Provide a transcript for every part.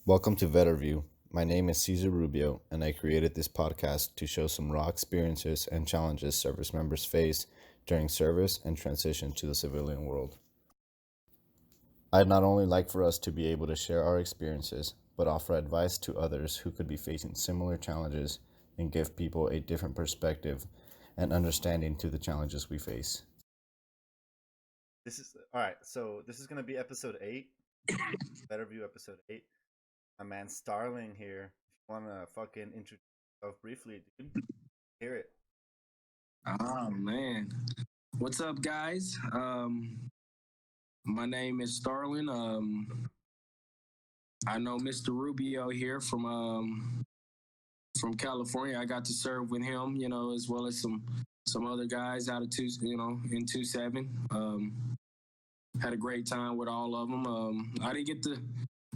Welcome to VetterView. My name is Cesar Rubio, and I created this podcast to show some raw experiences and challenges service members face during service and transition to the civilian world. I'd not only like for us to be able to share our experiences, but offer advice to others who could be facing similar challenges and give people a different perspective and understanding to the challenges we face. This is all right. So this is gonna be episode 8, Better View episode 8. My man Starling here. If you wanna fucking introduce yourself briefly, dude, hear it. Oh man, what's up, guys? My name is Starling. I know Mr. Rubio here from California. I got to serve with him, as well as some other guys out of in 2-7. Had a great time with all of them.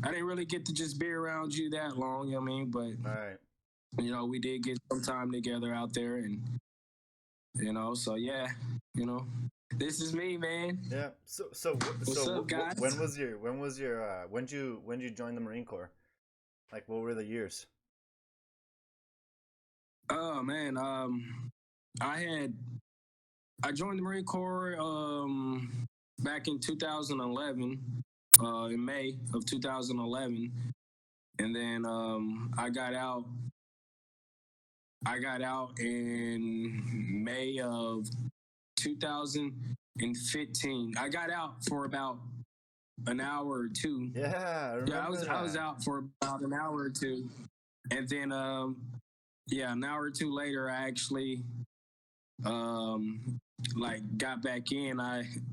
I didn't really get to just be around you that long. You know what I mean, but All right. we did get some time together out there, and so yeah, this is me, man. Yeah. What's up, guys? When did you join the Marine Corps? Like, what were the years? Oh man, I joined the Marine Corps back in 2011, in May of 2011, and then I got out in May of 2015. I got out for about an hour or two. Yeah, I remember I was out for about an hour or two, and then an hour or two later, I actually got back in.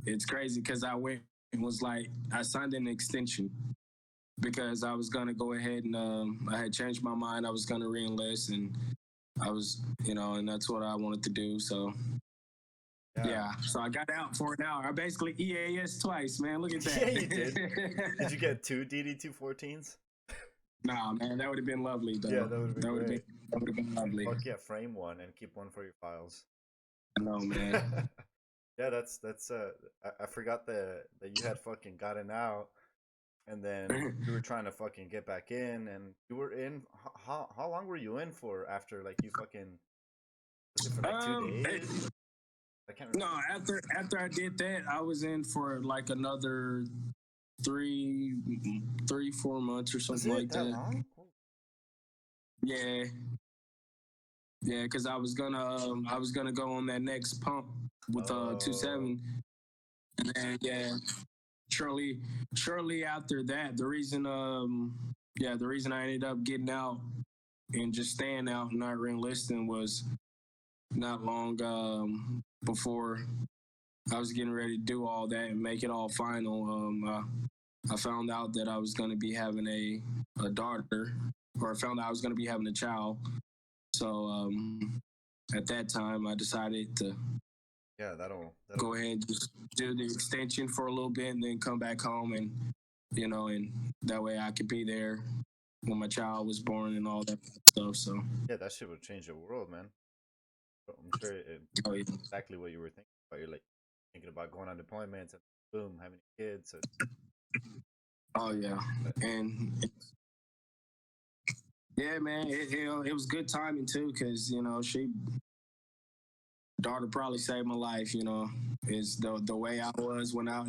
It's crazy because I went and was I signed an extension because I was gonna go ahead and I had changed my mind. I was gonna reenlist, and I was and that's what I wanted to do. So yeah, so I got out for an hour. I basically EAS twice, man. Look at that. Yeah, you did. Did you get 2 DD-214s? Nah, man, that would have been lovely, though. Yeah, that would have been lovely. Fuck yeah, frame one and keep one for your files. I know, man. Yeah, that's I forgot that you had fucking gotten out, and then you were trying to fucking get back in, and you were in. How long were you in for after you fucking? Was it for 2 days? I can't remember. No, after I did that, I was in for another 4 months or something like that. Long? Yeah, because I was gonna go on that next pump with 2-7, and then shortly after that, the reason I ended up getting out and just staying out and not reenlisting was not long before I was getting ready to do all that and make it all final. I found out that I was going to be having a daughter, or I found out I was going to be having a child. So at that time, I decided to that'll go ahead and just do the extension for a little bit and then come back home, and and that way I could be there when my child was born and all that stuff. So yeah, that shit would change the world, man. I'm sure exactly what you were thinking about. You're thinking about going on deployments and boom, having kids. So oh yeah, and yeah, man, it was good timing too, because daughter probably saved my life. Is the way I was when I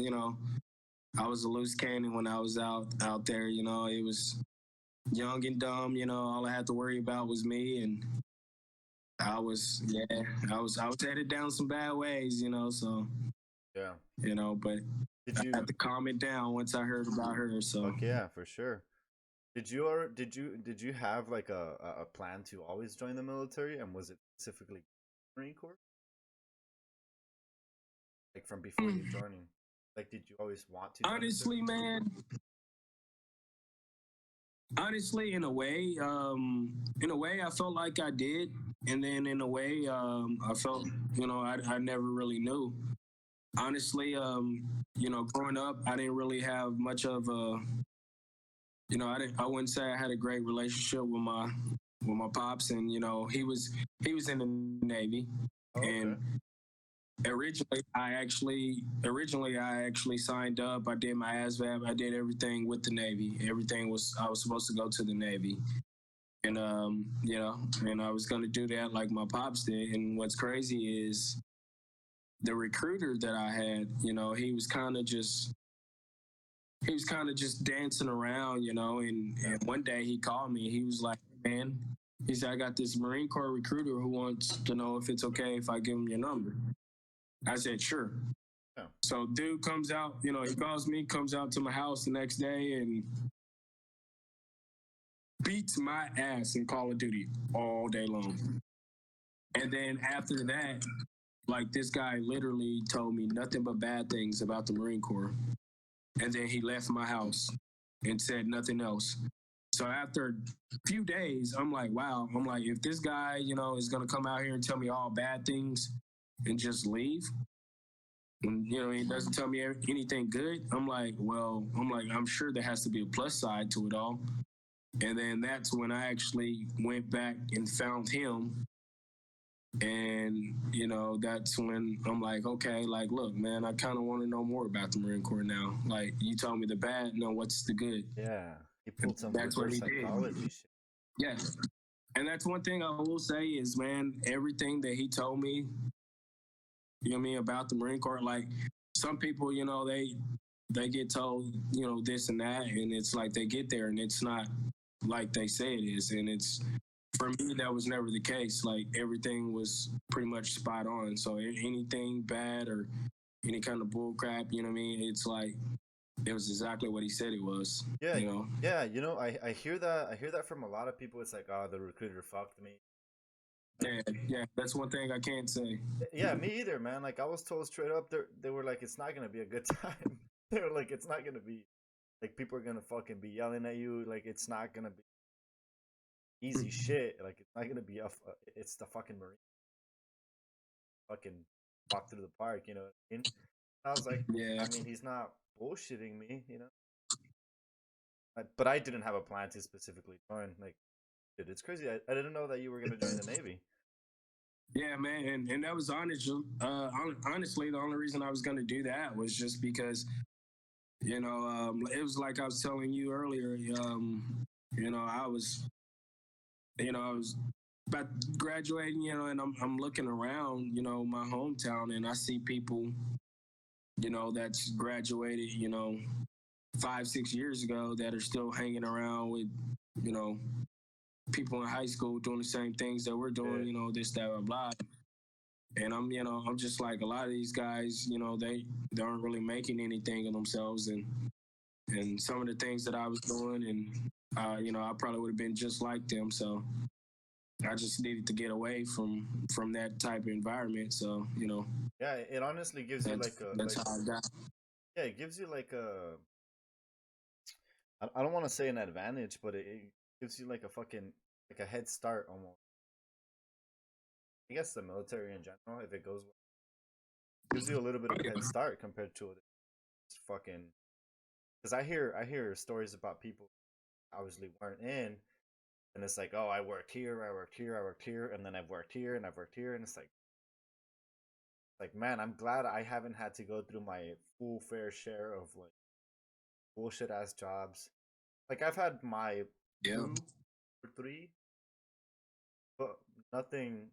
was a loose cannon when I was out there. It was young and dumb. All I had to worry about was me, and I was headed down some bad ways. So yeah, but I had to calm it down once I heard about her. So okay, yeah, for sure. Did you have a plan to always join the military, and was it specifically Marine Corps? From before you joining, did you always want to? Honestly, man. Honestly, in a way, I felt like I did, and then in a way, I felt, I never really knew. Honestly, growing up, I didn't really have much of a, I wouldn't say I had a great relationship with my pops, and he was in the Navy, okay. and Originally, I actually signed up. I did my ASVAB. I did everything with the Navy. I was supposed to go to the Navy, and and I was going to do that like my pops did. And what's crazy is the recruiter that I had. He was kind of just dancing around, and one day he called me. He was like, "Man," he said, "I got this Marine Corps recruiter who wants to know if it's okay if I give him your number." I said, "Sure." Yeah. So dude comes out, he calls me, comes out to my house the next day and beats my ass in Call of Duty all day long. And then after that, like this guy literally told me nothing but bad things about the Marine Corps. And then he left my house and said nothing else. So after a few days, I'm like, wow. I'm like, if this guy, is going to come out here and tell me all bad things and just leave, and, he doesn't tell me anything good, I'm like, I'm sure there has to be a plus side to it all. And then that's when I actually went back and found him. And, that's when I'm like, okay, like, look, man, I kind of want to know more about the Marine Corps now. Like, you told me the bad, now what's the good? Yeah. He pulled some That's what reverse he did. psychology shit. Yeah. And that's one thing I will say is, man, everything that he told me, about the Marine Corps, like some people, they get told, this and that, and it's like they get there and it's not like they say it is. And it's, for me, that was never the case. Like everything was pretty much spot on. So anything bad or any kind of bull crap, it's like it was exactly what he said it was. Yeah, yeah. I hear that. I hear that from a lot of people. It's like, oh, the recruiter fucked me. Yeah. That's one thing I can't say. Yeah, me either, man. Like I was told straight up, they were like, it's not gonna be a good time. They were like, it's not gonna be like people are gonna fucking be yelling at you. Like it's not gonna be easy shit. Like it's not gonna be it's the fucking Marine. Fucking walk through the park, you know what I mean? I was like, Yeah. I mean, he's not bullshitting me, you know. But I didn't have a plan to specifically join. Like, dude, it's crazy. I didn't know that you were gonna join the Navy. Yeah, man, and that was honestly the only reason I was going to do that was just because it was like I was telling you earlier. I was about graduating, and I'm looking around, my hometown, and I see people, that's graduated, 5-6 years ago that are still hanging around with, people in high school doing the same things that we're doing, this, that, blah, blah. And I'm just like a lot of these guys, they aren't really making anything of themselves, and some of the things that I was doing, and I probably would have been just like them. So I just needed to get away from that type of environment. So Yeah, it honestly gives you like a that's how I got. yeah, it gives you like a I don't want to say an advantage, but it gives you like a fucking like a head start almost. I guess the military in general, if it goes well, gives you a little bit of a head start compared to it's fucking. Because I hear stories about people obviously weren't in, and it's like, oh, I worked here, I worked here, I worked here, and then I've worked here and I've worked here, and it's like man, I'm glad I haven't had to go through my full fair share of like bullshit ass jobs. Like I've had my 2 or 3, but nothing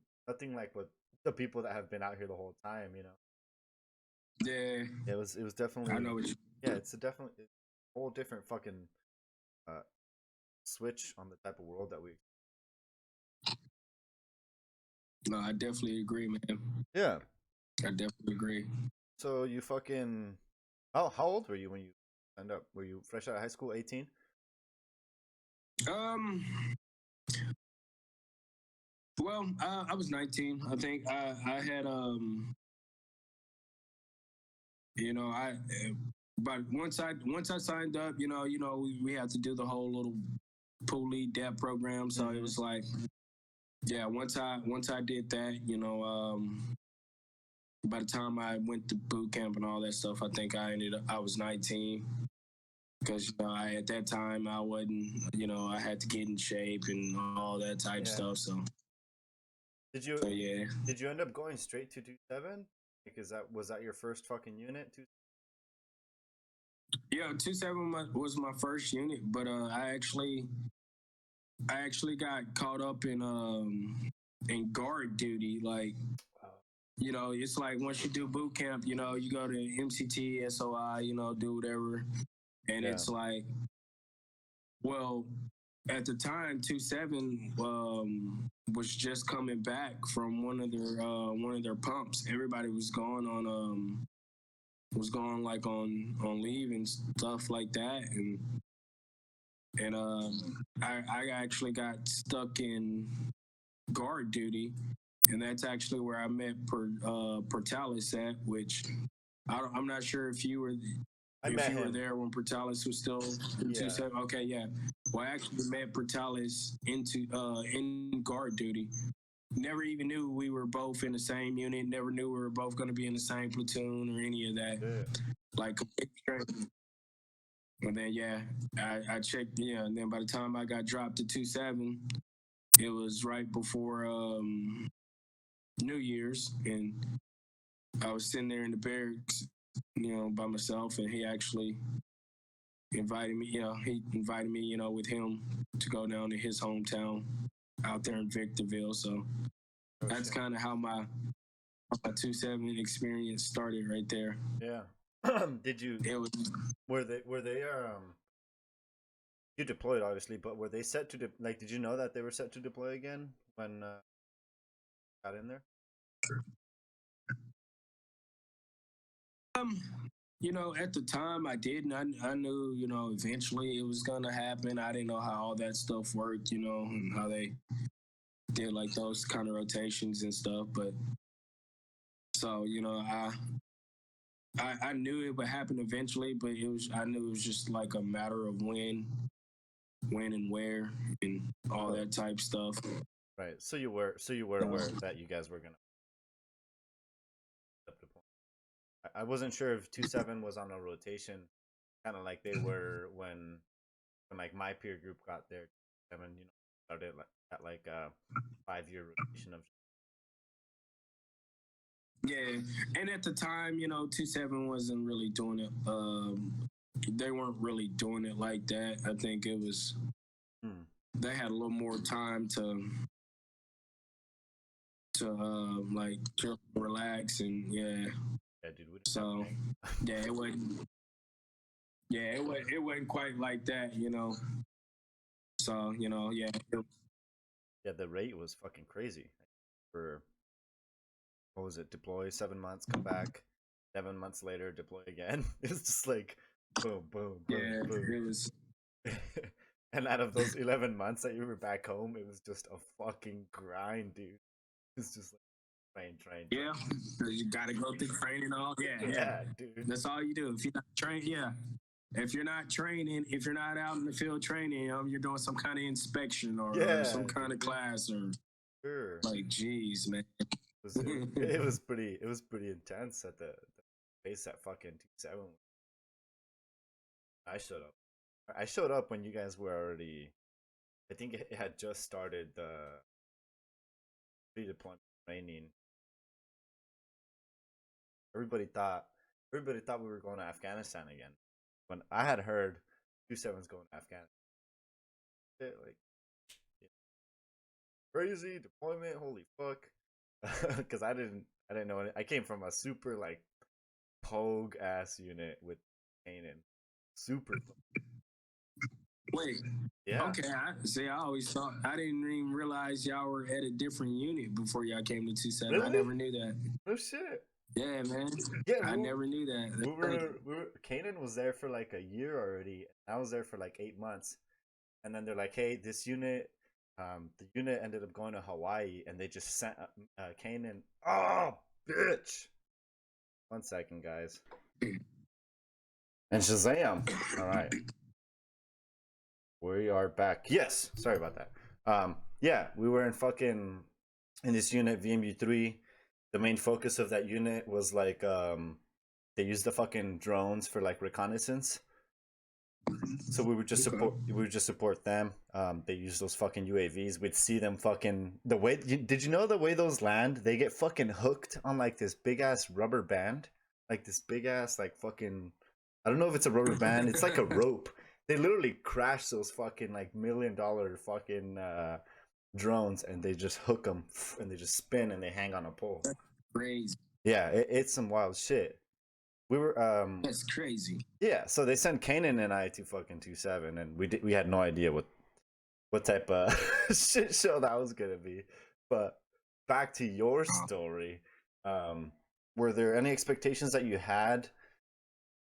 like what the people that have been out here the whole time, you know. Yeah, It was definitely. I know what you. Yeah, it's a whole different fucking uh switch on the type of world that we. No, I definitely agree, man. Yeah. I definitely agree. So you fucking. How old were you when you signed up? Were you fresh out of high school, 18? Um. Well, I was 19. I think I had I but once I signed up, we had to do the whole little pool lead dep program. So it was like, yeah, once I did that, by the time I went to boot camp and all that stuff, I think I was 19. Because at that time I wasn't, I had to get in shape and all that type stuff. So Did you yeah. Did you end up going straight to 27? Because was that your first fucking unit? Yeah, 27 was my first unit, but I actually got caught up in guard duty. Like, you know, it's like once you do boot camp, you know, you go to MCT, SOI, you know, do whatever, and Yeah. it's like, well, at the time, 27 was just coming back from one of their pumps. Everybody was going like on leave and stuff like that, and I actually got stuck in guard duty, and that's actually where I met Portalis at, which I'm not sure if you were were there when Portalis was still in 27. Okay, yeah. Well, I actually met Portalis in guard duty. Never even knew we were both in the same unit. Never knew we were both going to be in the same platoon or any of that. Yeah. Like complete stranger. And then I checked. Yeah, and then by the time I got dropped to 27, it was right before New Year's, and I was sitting there in the barracks, you know, by myself, and he actually invited me. You know, he invited me, you know, with him to go down to his hometown out there in Victorville. So that's kind of how my 27 experience started right there. Yeah. Did you? It was. Were they you deployed obviously, but were they set to like? Did you know that they were set to deploy again when got in there? You know, at the time I didn't. I knew, you know, eventually it was gonna happen. I didn't know how all that stuff worked, you know, and how they did like those kind of rotations and stuff. But so, you know, I knew it would happen eventually, but I knew it was just like a matter of when and where and all that type stuff. Right. So you were aware that you guys were gonna deploy. I wasn't sure if 27 was on a rotation, kind of like they were when like my peer group got there. 7, you know, started at like a 5-year rotation of. Yeah, and at the time, you know, 27 wasn't really doing it. They weren't really doing it like that. I think it was they had a little more time to like relax and yeah. Yeah, dude. So yeah, it wasn't. Yeah, it wasn't quite like that, you know. So you know, yeah. Yeah, the rate was fucking crazy. For what was it? Deploy 7 months, come back 7 months later, deploy again. It's just like boom, boom, boom, Yeah, boom. it was. And out of those 11 months that you were back home, it was just a fucking grind, dude. It's just like train. Yeah, you gotta go through training all. Yeah, dude. That's all you do. If you're not trained, yeah. If you're not training, if you're not out in the field training, you're doing some kind of inspection or some kind of class or. Sure. Like, geez, man. It was pretty intense at the base at fucking 27. I showed up when you guys were already. I think it had just started the pre-deployment training. Everybody thought we were going to Afghanistan again. When I had heard 27's going to Afghanistan, like crazy deployment, holy fuck! Because I didn't know it. I came from a super like pogue ass unit with Kanan, super. Wait. Yeah. Okay. I always thought I didn't even realize y'all were at a different unit before y'all came to 27. Really? I never knew that. No shit. Yeah, man. Yeah, I never knew that. We were Kanan was there for like a year already. I was there for like 8 months, and then they're like, "Hey, this unit, the unit ended up going to Hawaii, and they just sent Kanan." Oh, bitch! 1 second, guys. And Shazam! All right, we are back. Yes, sorry about that. Yeah, we were in this unit VMU3. The main focus of that unit was like they used the fucking drones for like reconnaissance. So we would just Okay. support them. They use those fucking UAVs. We'd see them fucking the way. Did you know the way those land? They get fucking hooked on like this big ass rubber band, like this big ass like fucking. I don't know if it's a rubber band. It's like a rope. They literally crash those fucking like $1 million fucking drones, and they just hook them and they just spin and they hang on a pole. Crazy. Yeah, it's some wild shit. We were That's crazy. yeah, so they sent Kanan and I to fucking 27, and we had no idea what type of shit show that was gonna be. But back to your story, were there any expectations that you had?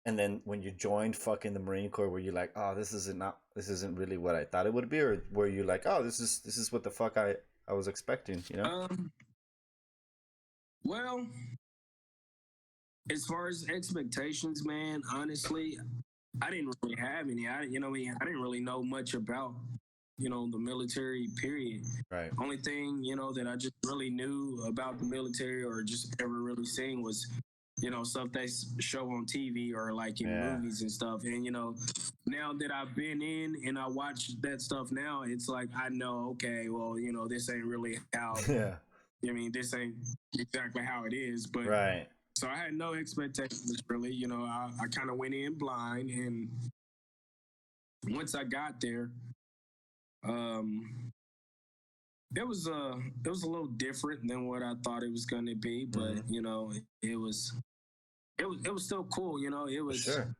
And then when you joined fucking the Marine Corps, were you like, oh, this isn't really what I thought it would be, or were you like, oh, this is what the fuck I was expecting, you know? Well, as far as expectations, man, honestly, I didn't really have any. I didn't really know much about, the military period. Right. Only thing, that I just really knew about the military or just ever really seen was, stuff they show on TV or like in movies and stuff. And, now that I've been in and I watch that stuff now, it's like, I know, okay, well, this ain't really how, Yeah. I mean, this ain't exactly how it is, but Right. so I had no expectations really. I kind of went in blind, and once I got there, it was a little different than what I thought it was going to be, but it was still cool. It was sure.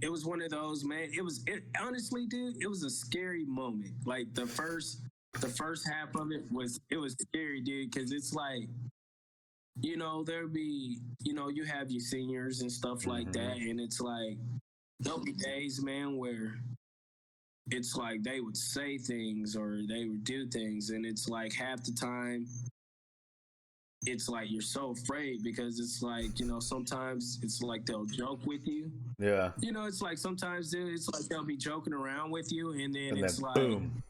It was one of those, man. Honestly, dude, it was a scary moment. Like the first half of it was scary, dude, because it's like, there'll be, you have your seniors and stuff like that, and it's like there'll be days, man, where it's like they would say things or they would do things, and it's like half the time it's like you're so afraid because it's like, sometimes it's like they'll joke with you. Yeah. It's like sometimes it's like they'll be joking around with you, and then it's like boom.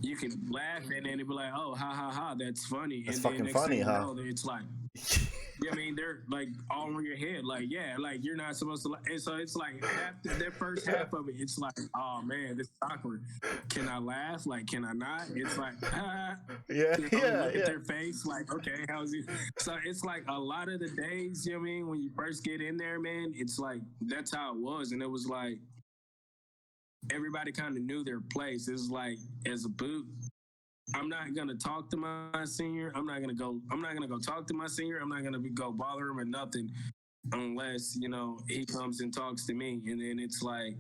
You can laugh and then it'd be like, oh, ha ha ha, that's funny. That's and fucking then next funny, thing huh? you know, it's like, I mean, they're like all in your head, like, yeah, like you're not supposed to. And so it's like after that first half of it, it's like, oh man, this is awkward. Can I laugh? Like, can I not? It's like, yeah, look at their face, like, okay, how's it? So it's like a lot of the days, you know what I mean, when you first get in there, man, it's like that's how it was, and it was like everybody kind of knew their place. It was like as a boot. I'm not gonna talk to my senior. I'm not gonna go talk to my senior. I'm not gonna go bother him or nothing unless he comes and talks to me. And then it's like,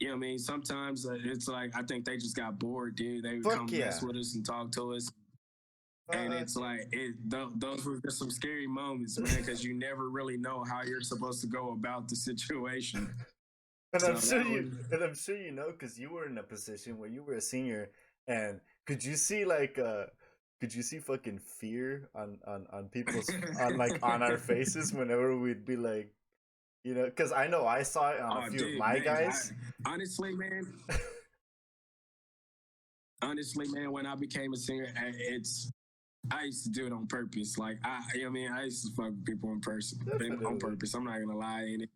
you know what I mean? Sometimes it's like I think they just got bored, dude. They would come mess with us and talk to us. And it's like those were just some scary moments, man, because you never really know how you're supposed to go about the situation. And I'm sure you know, because you were in a position where you were a senior. And could you see fucking fear on people's on our faces whenever we'd be like, because I know I saw it on a few of my guys. Honestly, man, when I became a singer, I used to do it on purpose. Like I used to fuck people on purpose. I'm not gonna lie, and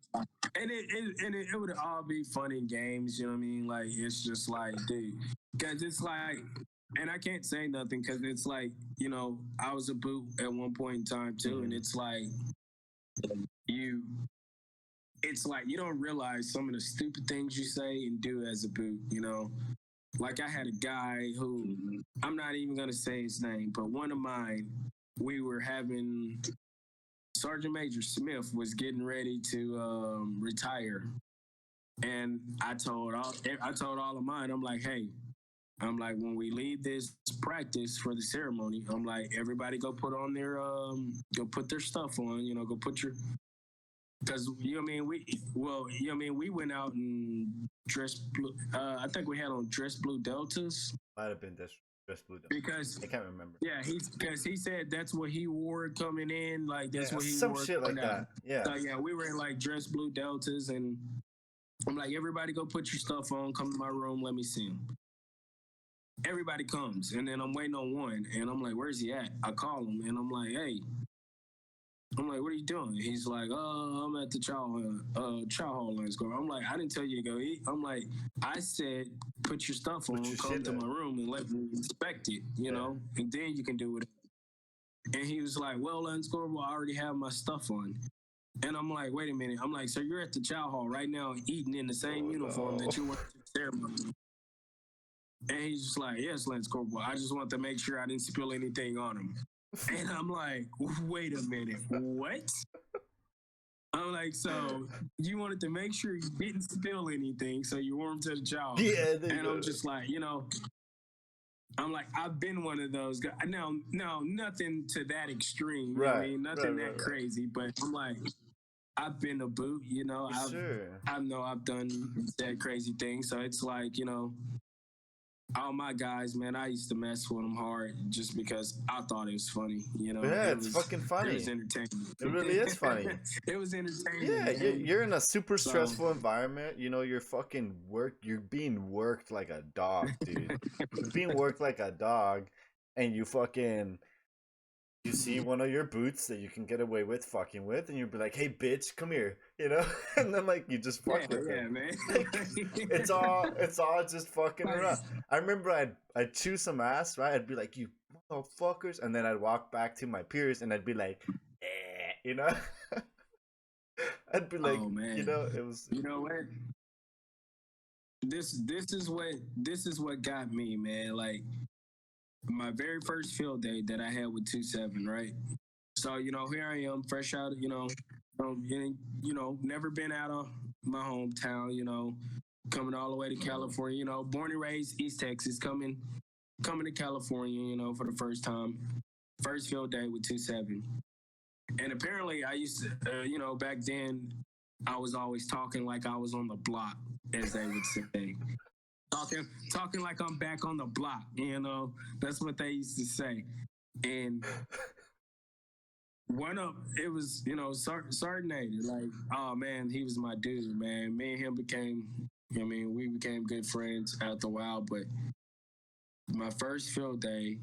it would all be fun and games. You know what I mean? Like it's just like, dude, because it's like, and I can't say nothing because it's like, I was a boot at one point in time too, and it's like you don't realize some of the stupid things you say and do as a boot. Like I had a guy who, I'm not even going to say his name, but one of mine, we were having, Sergeant Major Smith was getting ready to retire. And I told all of mine, I'm like, hey, when we leave this practice for the ceremony, I'm like, everybody go put on their, go put their stuff on, go put your, because we went out and dressed blue. I think we had on dress blue deltas. Might have been dress blue deltas. Because I can't remember. Yeah, because he said that's what he wore coming in. Like that's what he some wore. Shit like that. Yeah. So yeah, we were in like dress blue deltas, and I'm like, everybody go put your stuff on. Come to my room. Let me see him. Everybody comes, and then I'm waiting on one, and I'm like, where's he at? I call him, and I'm like, hey. I'm like, what are you doing? He's like, oh, I'm at the chow hall Landscorp. I'm like, I didn't tell you to go eat. I'm like, I said, put your stuff Put on, your come shit to up. my room and let me inspect it, you Yeah. know, and then you can do it. And he was like, well, Landscorp, I already have my stuff on. And I'm like, wait a minute. I'm like, so you're at the chow hall right now eating in the same Oh, uniform no. that you went to the ceremony. And he's just like, yes, Lance Corporal, I just want to make sure I didn't spill anything on him. And I'm like, wait a minute, what? I'm like, so you wanted to make sure you didn't spill anything, so you wore him to the job. Yeah, and I'm just like, you know, I'm like, I've been one of those guys. Now, nothing to that extreme. Right. I mean, nothing right. crazy, but I'm like, I've been a boot, you know. I know I've done that crazy thing. So it's like, you know, all my guys, man, I used to mess with them hard just because I thought it was funny, you know. Yeah, it's fucking funny. It was entertaining. It really is funny. It was entertaining. Yeah, man. you're in a super stressful environment. You know, you're being worked like a dog, dude. You're being worked like a dog, and you see one of your boots that you can get away with fucking with, and you'll be like, "Hey, bitch, come here," you know, and then like you just fuck with him. Man. It's all just fucking around. I remember I'd chew some ass, right? I'd be like, "You motherfuckers," and then I'd walk back to my peers, and I'd be like, you know. I'd be like, oh, man. you know, it was. You know what? This is what got me, man. Like my very first field day that I had with 2-7, right? So, you know, here I am, fresh out, you know, never been out of my hometown, you know, coming all the way to California, you know, born and raised East Texas, coming to California, you know, for the first time, first field day with 2-7. And apparently I used to, you know, back then I was always talking like I was on the block, as they would say. Talking like I'm back on the block, you know. That's what they used to say. And it was, you know, Sardinated. Like, oh man, he was my dude, man. Me and him we became good friends after a while. But my first field day,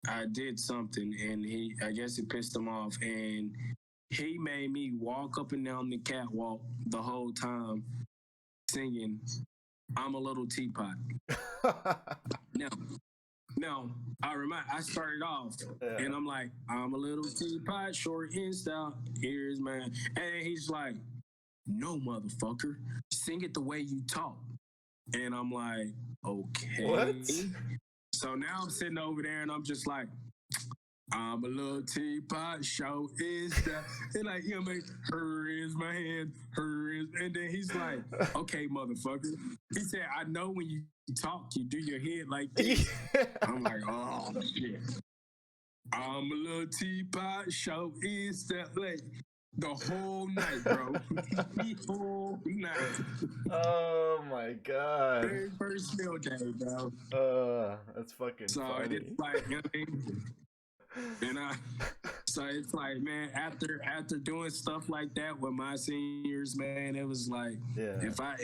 I did something, and I guess it pissed him off, and he made me walk up and down the catwalk the whole time, singing "I'm a Little Teapot." Now, I started off, and I'm like, I'm a little teapot, short and stout, here's man. And he's like, no, motherfucker, sing it the way you talk. And I'm like, okay. What? So now I'm sitting over there, and I'm just like, I'm a little teapot, show is that. And like, you know, like, her is my hand, her is. And then he's like, okay, motherfucker. He said, I know when you talk, you do your head like this. I'm like, oh, shit. I'm a little teapot, show is that. Like, the whole night, bro. The whole night. Oh my god. Very first field day, bro. That's fucking so funny. It's like, you know what I mean? And so it's like, man, after doing stuff like that with my seniors, man, it was like, if I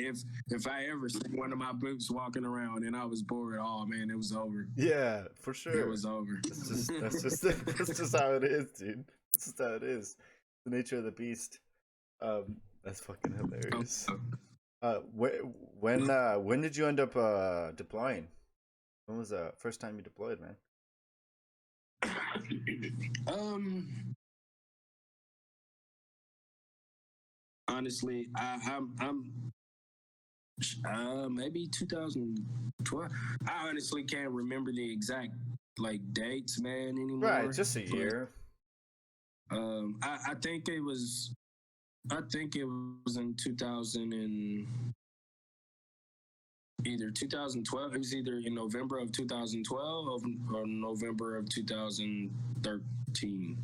ever see one of my boots walking around and I was bored, oh man, it was over. Yeah, for sure. It was over. That's just how it is, dude. That's just how it is. The nature of the beast. That's fucking hilarious. When did you end up deploying? When was the first time you deployed, man? Honestly, I'm maybe 2012. I honestly can't remember the exact like dates, man, anymore. Right, just a year. I think it was in 2000 and either 2012. It was either in November of 2012 or November of 2013.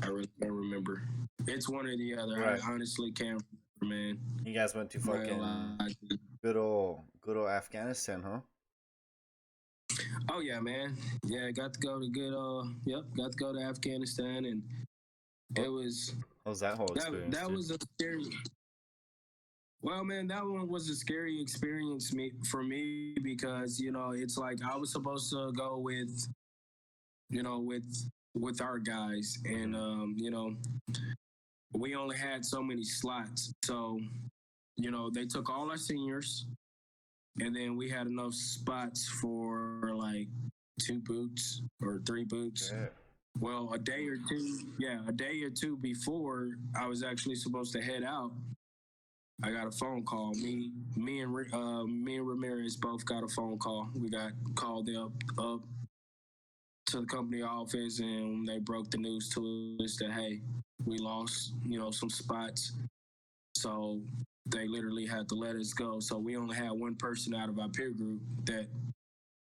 I really can't remember. It's one or the other. Right. I honestly can't remember, man. You guys went to fucking good old Afghanistan, huh? Oh yeah, man. Yeah, got to go to got to go to Afghanistan, and it was. How was that whole experience? That was a scary. Well, man, that one was a scary experience for me because, you know, it's like I was supposed to go with with our guys, and we only had so many slots. So, they took all our seniors, and then we had enough spots for like 2 boots or 3 boots. Yeah. Well, a day or two before I was actually supposed to head out, I got a phone call. Me and Ramirez both got a phone call. We got called up to the company office, and they broke the news to us that, hey, we lost some spots. So they literally had to let us go. So we only had one person out of our peer group that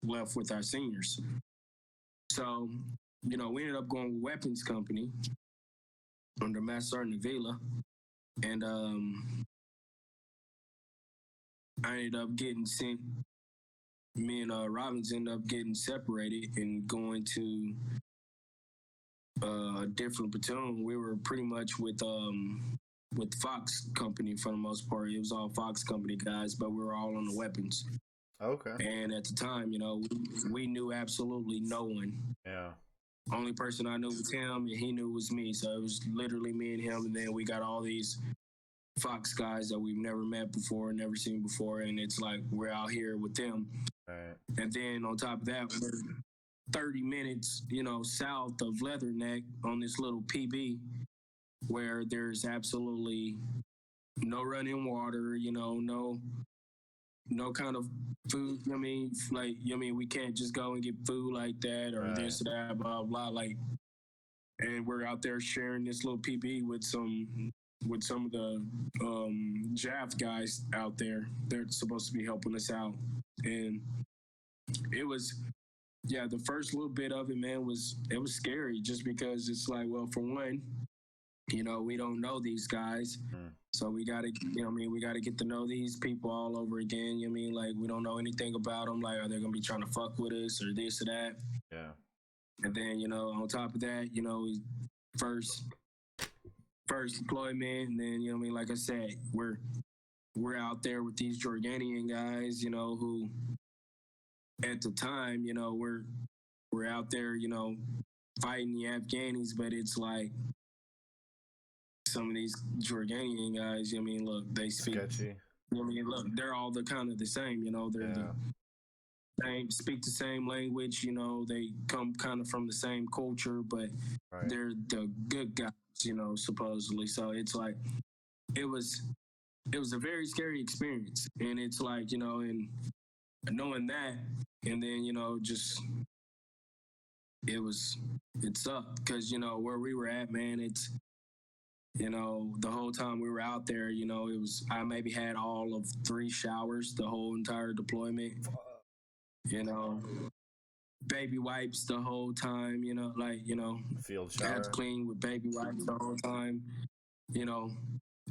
left with our seniors. So we ended up going with weapons company under Master Sergeant Avila, and I ended up getting sent. Me and Robbins ended up getting separated and going to a different platoon. We were pretty much with Fox Company for the most part. It was all Fox Company guys, but we were all on the weapons. Okay. And at the time, we knew absolutely no one. Yeah. Only person I knew was him, and he knew was me. So it was literally me and him, and then we got all these Fox guys that we've never met before, never seen before, and it's like we're out here with them. Right. And then on top of that, we're 30 minutes, south of Leatherneck on this little PB where there's absolutely no running water, no kind of food. We can't just go and get food like that or this or that, blah, blah. And we're out there sharing this little PB with some of the JAF guys out there. They're supposed to be helping us out. And it was, the first little bit of it, man, it was scary just because it's like, well, for one, we don't know these guys. So we got to, we got to get to know these people all over again. We don't know anything about them. Like, are they going to be trying to fuck with us or this or that? Yeah. And then, on top of that, first deployment. And then, like I said, we're out there with these Jordanian guys, who at the time, we're out there, fighting the Afghanis, but it's like some of these Jordanian guys, look, they speak. Sketchy. Look, they're all the kind of the same, they're the same, speak the same language, they come kind of from the same culture, but they're the good guys, supposedly. So it's like, it was a very scary experience. And it's like, and knowing that, and then, just, it sucked because, where we were at, man, it's, the whole time we were out there, I maybe had all of 3 showers the whole entire deployment, baby wipes the whole time, Field I had shower. to clean with baby wipes the whole time,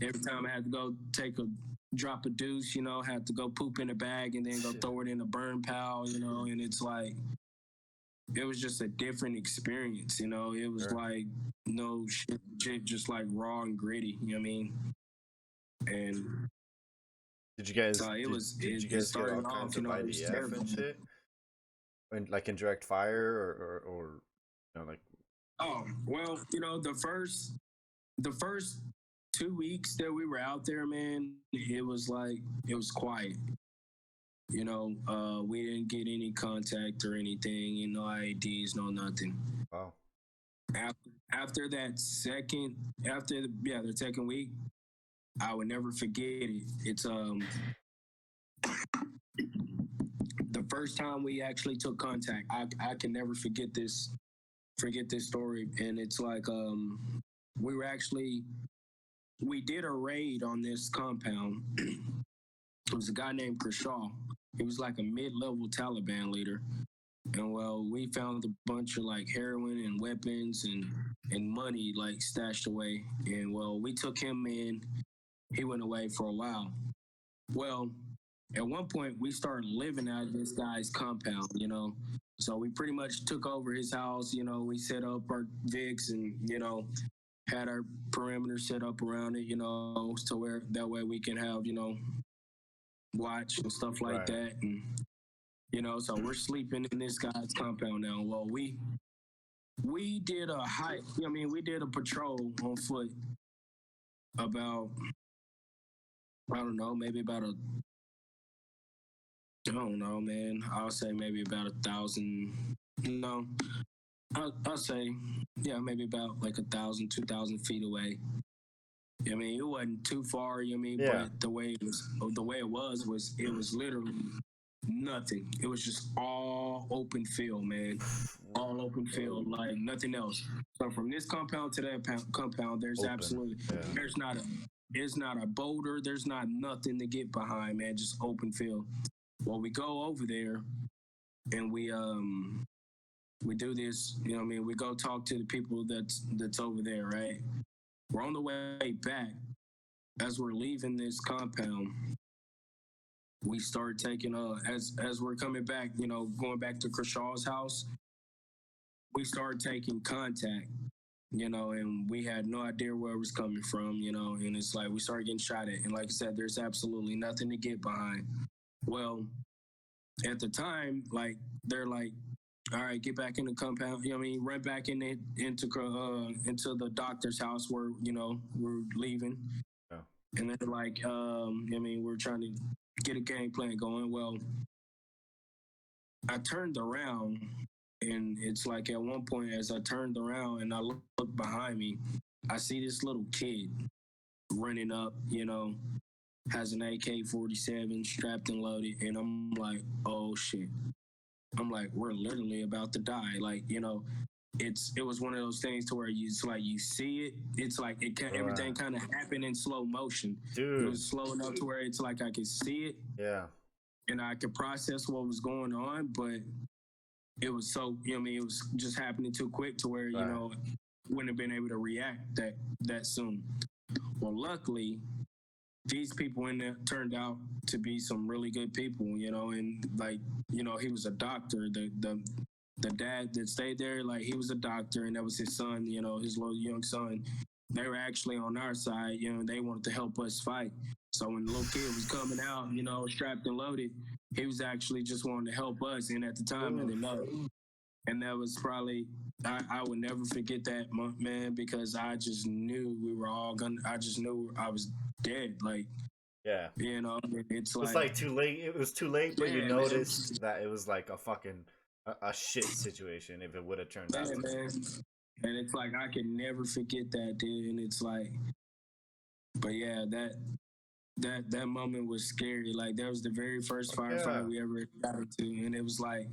every time I had to go take a drop of deuce, had to go poop in a bag and then go throw it in a burn pile, and it's like, it was just a different experience, it was like no shit, just like raw and gritty, you know what I mean? And did you guys so did you guys get all kinds of IDF and shit? And like indirect fire or like oh well, the first 2 weeks that we were out there, man, it was quiet. We didn't get any contact or anything, no IEDs, no nothing. Wow. After the second week, I would never forget it. It's the first time we actually took contact. I can never forget this story. And it's like we did a raid on this compound. It was a guy named Kershaw. He was like a mid-level Taliban leader. And well, we found a bunch of like heroin and weapons and money like stashed away. And well, we took him in. He went away for a while. Well, at one point we started living out of this guy's compound, So we pretty much took over his house, we set up our VIX and, had our perimeter set up around it, so where that way we can have, watch and stuff like that. And so we're sleeping in this guy's compound now. Well, we did a hike. I mean, we did a patrol on foot about, I don't know, maybe about a, I don't know, man. I'll say maybe about 1,000. No, I'll say, yeah, maybe about like 1,000, 2,000 feet away. I mean, it wasn't too far. I mean, Yeah. but the way it was it was literally nothing. It was just all open field, man. All open field, like nothing else. So from this compound to that compound, there's Open. absolutely Yeah. there's not a boulder, there's not nothing to get behind, man. Just open field. Well, we go over there and we do this. You know what I mean? We go talk to the people that's over there, right? We're on the way back. As we're leaving this compound, we start taking as we're coming back, you know, going back to Kershaw's house, we started taking contact, you know, and we had no idea where it was coming from, you know, and it's like we started getting shot at. And like I said, there's absolutely nothing to get behind. Well, at the time, like they're like, all right, get back in the compound. You know what I mean? Run back into the doctor's house where, you know, we're leaving. Yeah. And they're like, I mean, we're trying to get a game plan going. Well, I turned around and it's like at one point as I turned around and I look behind me, I see this little kid running up, you know, has an AK-47 strapped and loaded. And I'm like, oh shit. I'm like, we're literally about to die. Like, you know, it was one of those things to where it's like you see it. It's like everything kind of happened in slow motion. Dude. It was slow enough to where it's like I could see it. Yeah. And I could process what was going on, but it was so, you know what I mean, it was just happening too quick to where, you know, wouldn't have been able to react that soon. Well, luckily, these people in there turned out to be some really good people, you know, and like, you know, he was a doctor. The dad that stayed there, like he was a doctor, and that was his son, you know, his little young son. They were actually on our side, you know, they wanted to help us fight. So when the little kid was coming out, you know, strapped and loaded, he was actually just wanting to help us. And at the time, I didn't know. And that was probably, I would never forget that, man, because I just knew we were all I just knew I was dead. Like, yeah, you know, it's like too late. It was too late, but you noticed that it was like a fucking a shit situation if it would have turned out. Man. And it's like I can never forget that, dude. And it's like, but yeah, that moment was scary. Like that was the very first firefight we ever got into, and it was like,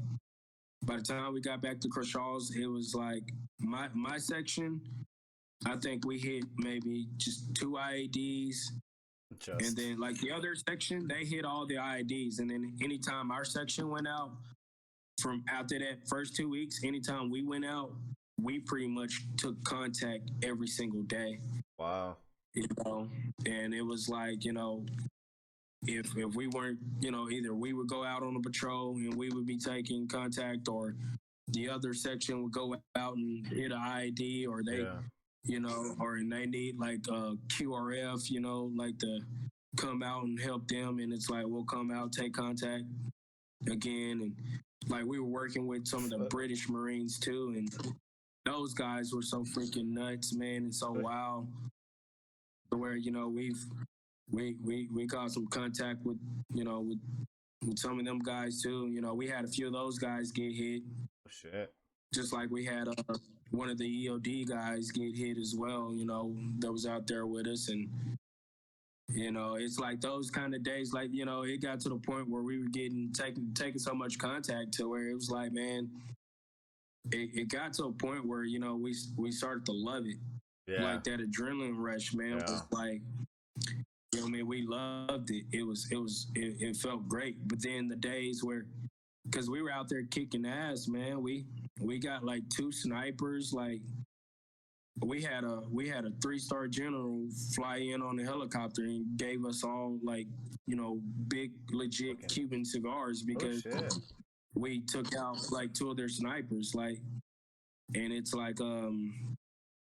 by the time we got back to Kershaw's, it was like my section. I think we hit maybe just 2 IEDs. And then like the other section, they hit all the IEDs. And then anytime our section went out, from after that first 2 weeks, anytime we went out, we pretty much took contact every single day. Wow. You know, and it was like, you know, if we weren't, you know, either we would go out on a patrol and we would be taking contact, or the other section would go out and hit an IED, or they, you know, or they need like QRF, you know, like to come out and help them. And it's like, we'll come out, take contact again. And like we were working with some of the British Marines too. And those guys were so freaking nuts, man, and so wild. Where, you know, we got some contact with, you know, with some of them guys too. You know, we had a few of those guys get hit. Oh, shit. Just like we had one of the EOD guys get hit as well, you know, that was out there with us. And, you know, it's like those kind of days, like, you know, it got to the point where we were taking so much contact to where it was like, man, it got to a point where, you know, we started to love it. Yeah. Like that adrenaline rush, man, was like, you know, I mean, we loved it. It felt great. But then the days where, because we were out there kicking ass, man, we got like 2 snipers. Like we had a 3-star general fly in on the helicopter and gave us all like, you know, big legit Cuban cigars because we took out like 2 of their snipers. Like, and it's like,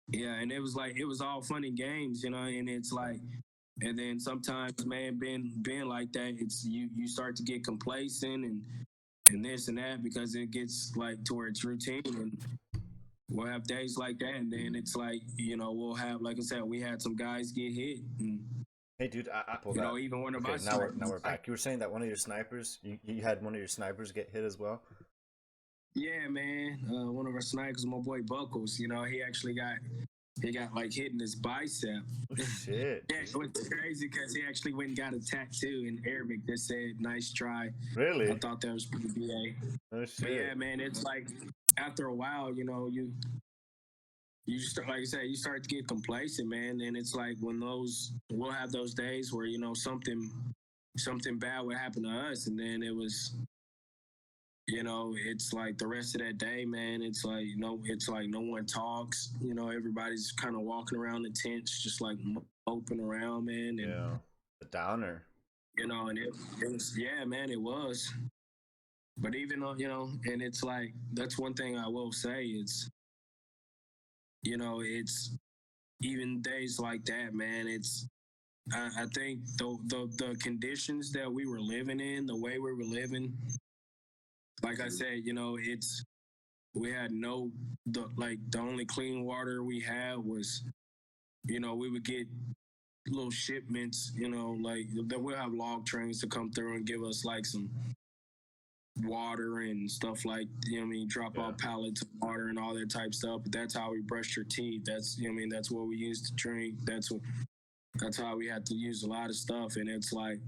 yeah, and it was like, it was all fun and games, you know, and it's like, and then sometimes, man, being like that, it's you start to get complacent and this and that because it gets like to where it's routine. And we'll have days like that, and then it's like, we'll have, like I said, we had some guys get hit, and Hey, dude, I pulled that. even one of Okay, my now we're back. You were saying that one of your snipers, you had one of your snipers get hit as well. Yeah, man. One of our snipers, my boy Buckles. He actually got like hit in his bicep. Oh, shit. Yeah, it was crazy because he actually went and got a tattoo in Arabic that said "nice try." Really? I thought that was pretty BA. Oh But shit. yeah, man, it's like after a while, you start, like I said, you start to get complacent, man. And it's like when we'll have those days where something bad would happen to us, and then it was, it's like the rest of that day, man. It's like no one talks. Everybody's kind of walking around the tents, just like moping around, man. And Yeah, the downer. and it was, yeah, man, it was. But even though, and it's like that's one thing I will say. It's even days like that, man. I think the conditions that we were living in, the way we were living, like I said, we had the only clean water we had was, we would get little shipments, like that we'll have log trains to come through and give us like some water and stuff, like, drop off pallets of water and all that type stuff. But that's how we brush your teeth. That's, that's what we used to drink. That's how we had to use a lot of stuff. And it's like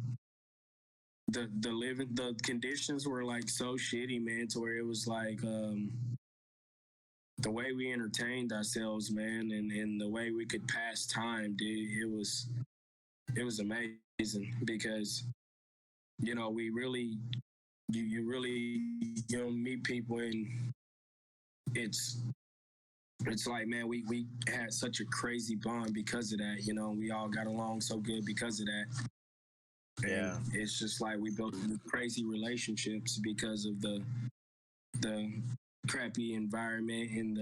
the conditions were like so shitty, man, to where it was like the way we entertained ourselves, man, and the way we could pass time, dude, it was amazing because, we really, you really, meet people, and it's like, man, we had such a crazy bond because of that. We all got along so good because of that. And Yeah. it's just like we built crazy relationships because of the crappy environment and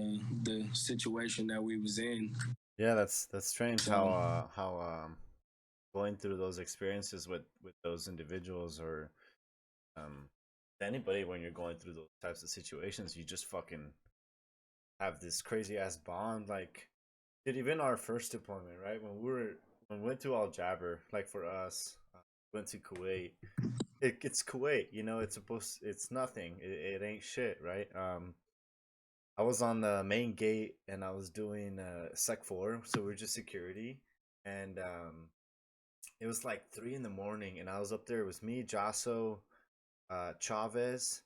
the situation that we was in. Yeah, that's strange how going through those experiences with those individuals, or um anybody, when you're going through those types of situations, you just fucking have this crazy ass bond. Like, dude, even our first deployment, right? When we went to Al Jaber, like for us, went to Kuwait. It's Kuwait, it's nothing. It ain't shit, right? I was on the main gate and I was doing Sec 4, so we're just security. And it was like 3 in the morning, and I was up there. It was me, Jasso, Chavez,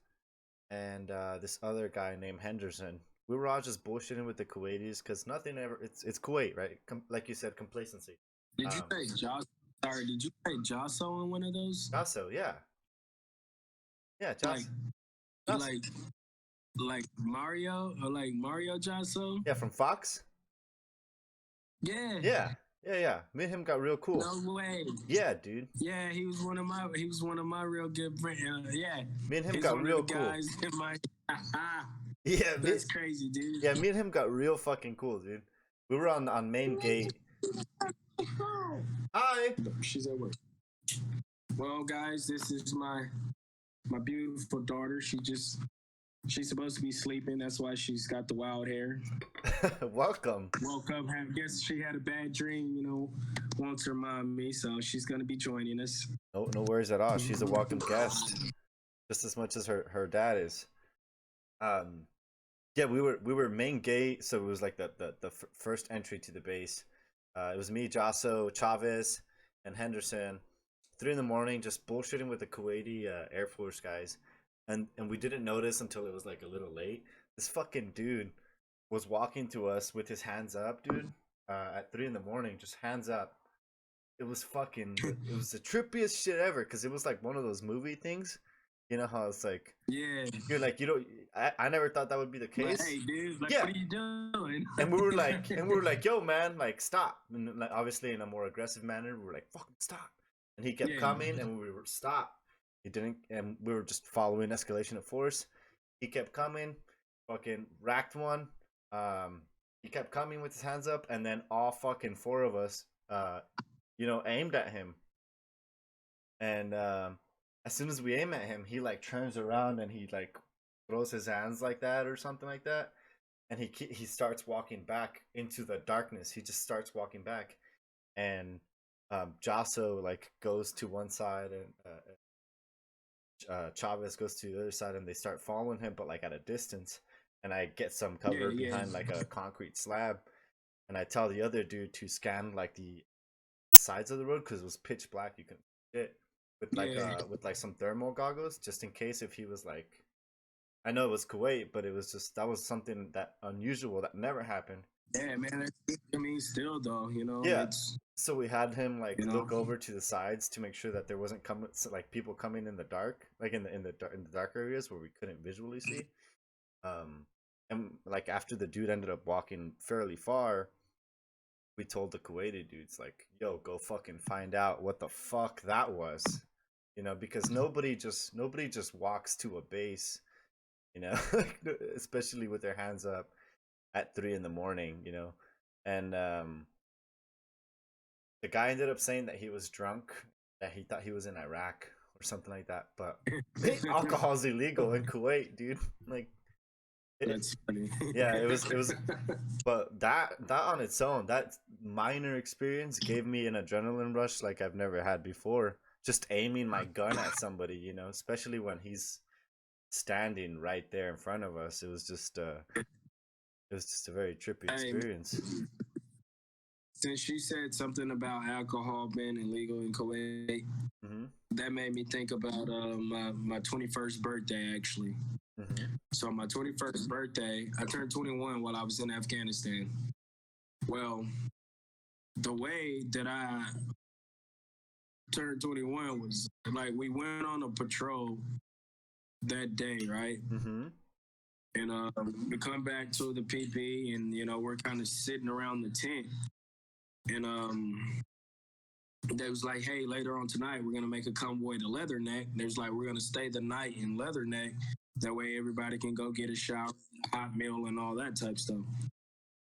and this other guy named Henderson. We were all just bullshitting with the Kuwaitis because nothing ever. It's Kuwait, right? Like you said, complacency. Did you say Joss? Sorry, did you say Josso in one of those? Jasso, yeah, yeah, Jasso. Like like Mario, or like Mario Josso? Yeah, from Fox. Yeah. Yeah. Me and him got real cool. No way. Yeah, dude. Yeah, he was one of my real good friends. Yeah. Me and him He's got one real of the cool. guys in my Yeah, that's crazy, dude. Yeah, me and him got real fucking cool, dude. We were on main gate. Hi. She's at work. Well, guys, this is my beautiful daughter. She's supposed to be sleeping. That's why she's got the wild hair. Welcome. Woke up, guess she had a bad dream, wants her mommy, so she's gonna be joining us. No worries at all. She's a welcome guest, just as much as her dad is. Yeah, we were main gate, so it was like the first entry to the base. It was me, Jasso, Chavez, and Henderson. 3 in the morning, just bullshitting with the Kuwaiti Air Force guys, and we didn't notice until it was like a little late. This fucking dude was walking to us with his hands up, dude. At 3 in the morning, just hands up. It was the trippiest shit ever, because it was like one of those movie things. You know how it's like, Yeah. you're like, I never thought that would be the case. Like, hey, dude, like, Yeah. what are you doing? And we were like, yo, man, like, stop. And like, obviously in a more aggressive manner, we were like, fucking stop. And he kept coming, and we were stop. He didn't, and we were just following escalation of force. He kept coming, fucking racked one. He kept coming with his hands up, and then all fucking 4 of us, aimed at him. And as soon as we aim at him, he like turns around and he like throws his hands like that or something like that. and he starts walking back into the darkness. He just starts walking back, and Jasso like goes to one side, and Chavez goes to the other side, and they start following him, but like at a distance. And I get some cover behind like a concrete slab, and I tell the other dude to scan like the sides of the road because it was pitch black. You couldn't see it with like some thermal goggles just in case if he was like. I know it was Kuwait, but it was just that was something that unusual that never happened. Yeah, man. I mean, still though, Yeah. it's So we had him like you know, look over to the sides to make sure that there wasn't like people coming in the dark, like in the dark areas where we couldn't visually see. And like after the dude ended up walking fairly far, we told the Kuwaiti dudes like, "Yo, go fucking find out what the fuck that was," because nobody just walks to a base, especially with their hands up at 3 in the morning, and the guy ended up saying that he was drunk, that he thought he was in Iraq or something like that. But alcohol's illegal in Kuwait, dude. Like, that's funny. Yeah, it was. But that on its own, that minor experience gave me an adrenaline rush like I've never had before. Just aiming my gun at somebody, especially when he's standing right there in front of us. It was just a very trippy experience. Since you said something about alcohol being illegal in Kuwait, that made me think about my 21st birthday, actually. So my 21st birthday, I turned 21 while I was in Afghanistan. Well, the way that I turned 21 was like we went on a patrol that day, right? And we come back to the PP, and we're kind of sitting around the tent, and they was like, "Hey, later on tonight, we're gonna make a convoy to Leatherneck." They was like, "We're gonna stay the night in Leatherneck. That way, everybody can go get a shower, hot meal, and all that type stuff."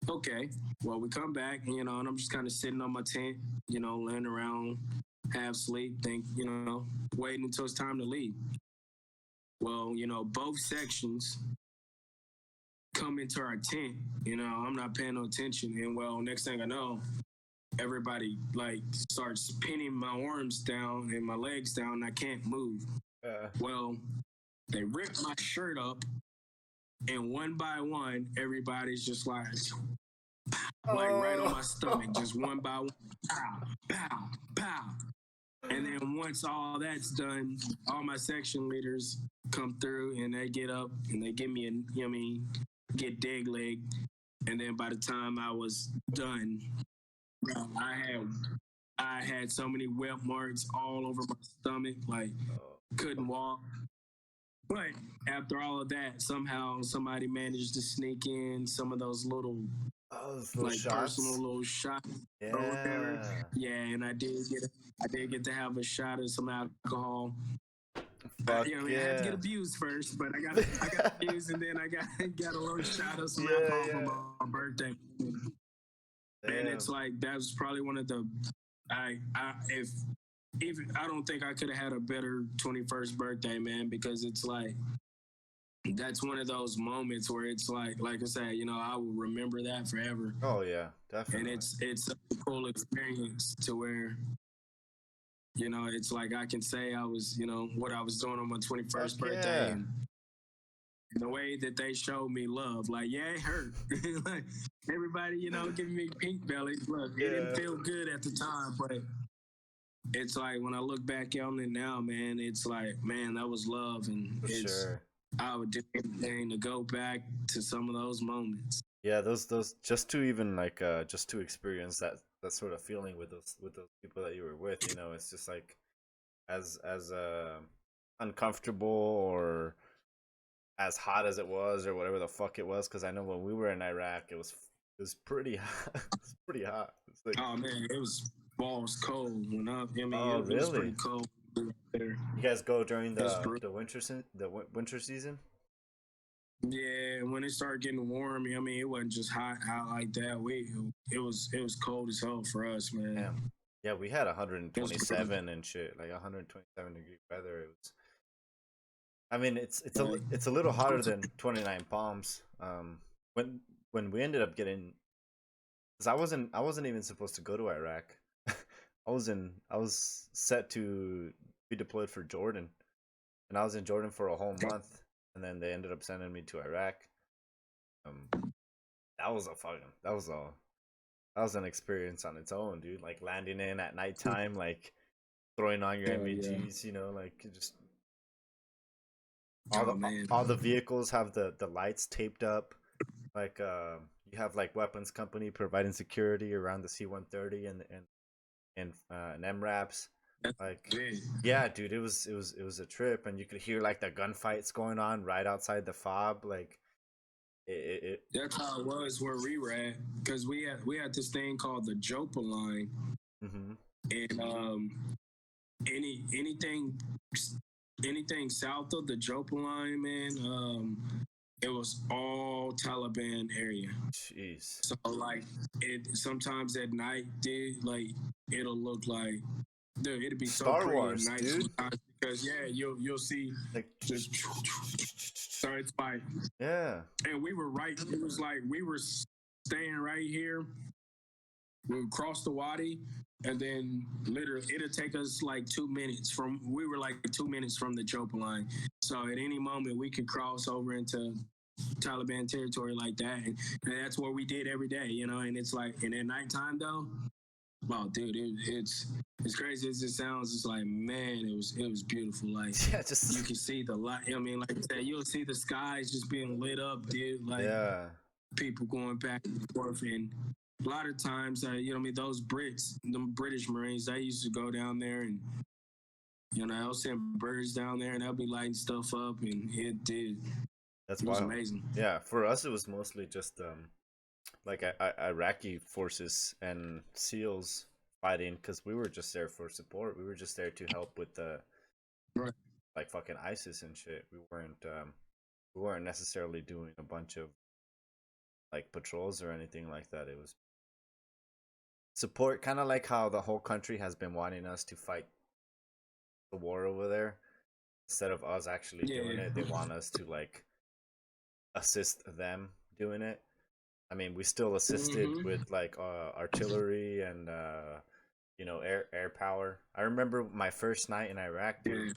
Okay. Well, we come back, and I'm just kind of sitting on my tent, laying around, half sleep, waiting until it's time to leave. Well, both sections come into our tent. I'm not paying no attention, and well, next thing I know, everybody like starts pinning my arms down and my legs down, and I can't move. Well, they rip my shirt up, and one by one, everybody's just like right on my stomach, just one by one, pow, pow, pow. And then once all that's done, all my section leaders come through and they get up and they give me get dead leg. And then by the time I was done, I had so many welt marks all over my stomach, like couldn't walk. But after all of that, somehow somebody managed to sneak in some of those little shots? personal little shots. Yeah, and I did get to have a shot of some alcohol. I had to get abused first, but I got abused, and then I got a little shot of some alcohol for my birthday. And it's like that was probably one of the I don't think I could have had a better 21st birthday, man, because it's like that's one of those moments where it's like I said, I will remember that forever. Oh yeah, definitely. And it's a cool experience to where it's like I can say I was, what I was doing on my 21st birthday, and the way that they showed me love, like, yeah, it hurt. Like, everybody, giving me pink bellies. Look, it didn't feel good at the time, but it's like when I look back on it now, man, it's like, man, that was love, and I would do anything to go back to some of those moments. Yeah, those just to even just to experience that sort of feeling with those people that you were with, it's just like as uncomfortable or as hot as it was or whatever the fuck it was, because I know when we were in Iraq, it was pretty hot. It's pretty hot. It's like, oh man, it was balls cold when really? It was pretty cold there. You guys go during the winter season? Yeah, when it started getting warm, it wasn't just hot like that. It was cold as hell for us, man. Damn. Yeah, we had 127 and shit, like 127 degree weather. It was. I mean, it's a little hotter than 29 Palms. When when we ended up getting, because I wasn't even supposed to go to Iraq. I was set to be deployed for Jordan, and I was in Jordan for a whole month, and then they ended up sending me to Iraq. Um, that was a fucking that was an experience on its own, dude. Like landing in at nighttime, like throwing on your Hell yeah. MVGs, you know, like just all Oh the man. all the vehicles have the lights taped up. Like you have like weapons company providing security around the C-130 and MRAPs. That's Like big. yeah, dude, it was a trip, and you could hear like the gunfights going on right outside the fob. Like it That's how it was where we were at, because we had this thing called the Jopa line, mm-hmm. and anything south of the Jopa line, man, it was all Taliban area. Jeez. So like it sometimes at night, dude, like it'll look like, dude, it'd be so Star pretty Wars, at night dude. sometimes, because yeah, you'll see Like just so it's like, yeah. and we were right. It was like we were staying right here. We would cross the wadi, and then literally it'll take us like 2 minutes from. We were like 2 minutes from the Chopa line, so at any moment we could cross over into Taliban territory like that, and that's what we did every day, you know. And it's like, and at nighttime though, wow, dude, it's crazy as it sounds. It's like, man, it was beautiful. Like Yeah, you just can see the light. I mean, like I said, you'll see the skies just being lit up, dude. Like yeah. people going back and forth, and a lot of times, you know, what I mean, those Brits, the British Marines, they used to go down there and, you know, they'll send birds down there and they'll be lighting stuff up, and it did. That's It was wild. amazing. Yeah, for us it was mostly just like Iraqi forces and SEALs fighting, because we were just there for support. We were just there to help with the Right. like fucking ISIS and shit. We weren't necessarily doing a bunch of like patrols or anything like that. It was support, kind of like how the whole country has been wanting us to fight the war over there. Instead of us actually doing it, they want us to like assist them doing it. I mean, we still assisted Mhm. with like artillery and you know, air power. I remember my first night in Iraq, dude.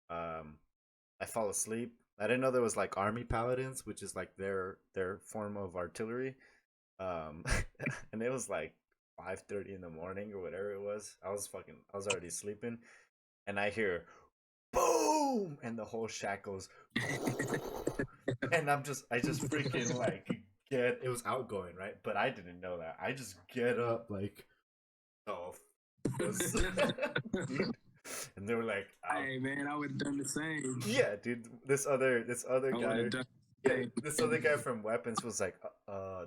I fall asleep. I didn't know there was like army paladins, which is like their form of artillery. Um, and it was like 5:30 in the morning or whatever it was. I was already sleeping, and I hear boom, and the whole shack goes, and I just freaking like get. It was outgoing, right? But I didn't know that. I just get up like, oh, this, dude. And they were like, Hey man, I would have done the same. yeah, dude. This other I would guy, have done the yeah, same. this other guy from weapons was like,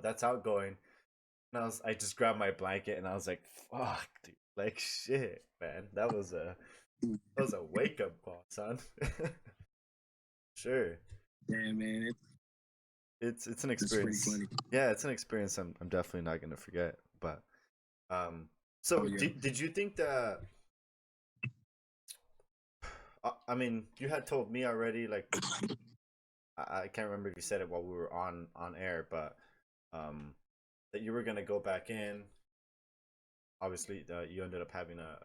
that's outgoing. And I just grabbed my blanket and I was like, fuck, dude, like shit, man. That was a wake up call, son. Sure, Yeah, man, it's an it's pretty experience. funny. Yeah, it's an experience. I'm definitely not gonna forget. But um, Oh so yeah. did you think that? I mean, you had told me already. Like, I can't remember if you said it while we were on air, but um, that you were gonna go back in. Obviously, you ended up having a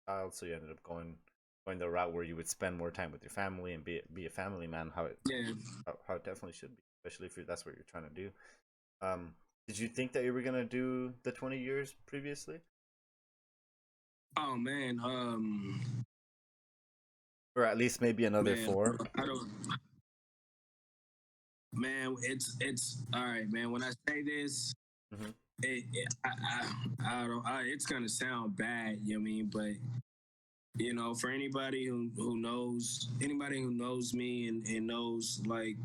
child, so you ended up going the route where you would spend more time with your family and be a family man. Yeah. How it definitely should be, especially if that's what you're trying to do. Um, did you think that you were gonna do the 20 years previously, Oh man, or at least maybe another man, four? I don't. Man, it's all right, man. When I say this, Mm-hmm. I don't. It's gonna sound bad, you know what I mean? But you know, for anybody who knows, anybody who knows me and knows like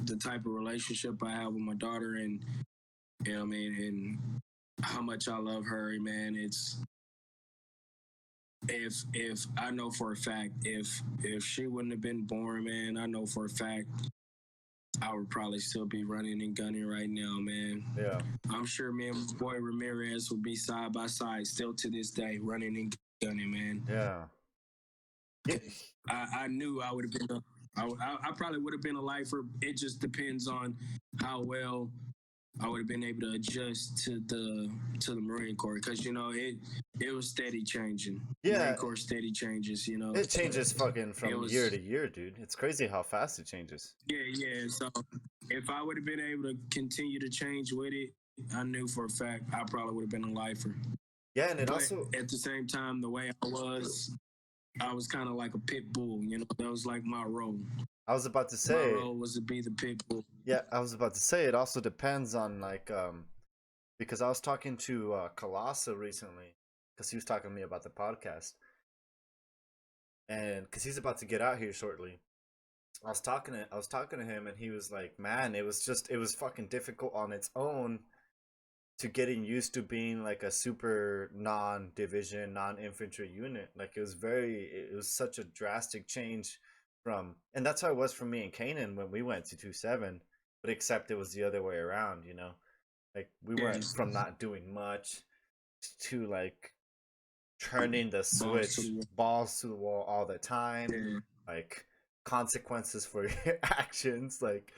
the type of relationship I have with my daughter, and you know what I mean, and how much I love her, man. It's if I know for a fact, if she wouldn't have been born, man, I know for a fact I would probably still be running and gunning right now, man. Yeah. I'm sure me and my boy Ramirez would be side by side still to this day, running and gunning, man. Yeah. Yeah. I knew I would have been I probably would have been a lifer. It just depends on how well I would have been able to adjust to the Marine Corps, because it was steady changing. Yeah. Marine Corps steady changes. It changes fucking It from was- year to year, dude. It's crazy how fast it changes. Yeah. So if I would have been able to continue to change with it, I knew for a fact I probably would have been a lifer. Yeah, and it But also at the same time, the way I was kind of like a pit bull. That was like my role. I was about to My say role was to be the pit bull. yeah, I was about to say it also depends on like because I was talking to Colossa recently because he was talking to me about the podcast. And because he's about to get out here shortly. I was talking to him and he was like, man, it was fucking difficult on its own to getting used to being like a super non-division, non-infantry unit. Like it was such a drastic change from, and that's how it was for me and Kanan when we went to 2-7, but except it was the other way around, like we went from not doing much to like turning the switch, balls to the wall all the time, like consequences for your actions, like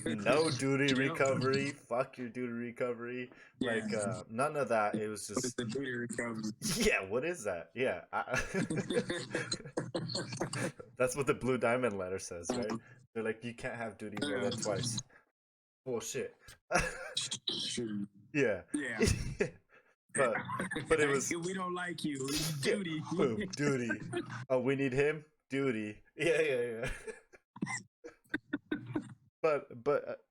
no duty recovery, fuck your duty recovery, like none of that. It was just the duty recovery. Yeah, what is that? Yeah, that's what the Blue Diamond letter says, right? They're like, you can't have duty more than twice. Bullshit. Yeah. But it was, we don't like you. Duty. Boom, duty. Oh, we need him. Duty. Yeah. But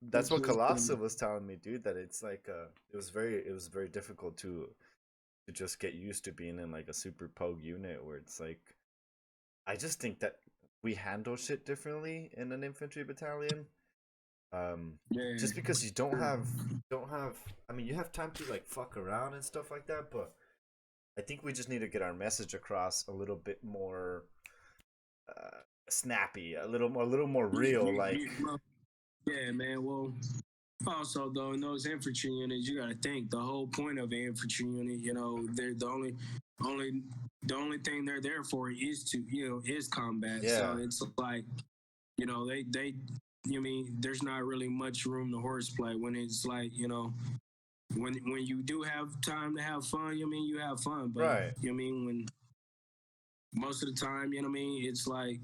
that's what Colossa was telling me, dude. That it's like it was very difficult to just get used to being in like a super pogue unit where it's like, I just think that we handle shit differently in an infantry battalion. Just because you don't have I mean, you have time to like fuck around and stuff like that, but I think we just need to get our message across a little bit more snappy, a little more real, like. Yeah, man. Well, also though, in those infantry units, you got to think the whole point of an infantry unit. They're the only thing they're there for is is combat. Yeah. So it's like, they. There's not really much room to horseplay when it's like, when you do have time to have fun. You have fun, but Right. when most of the time, it's like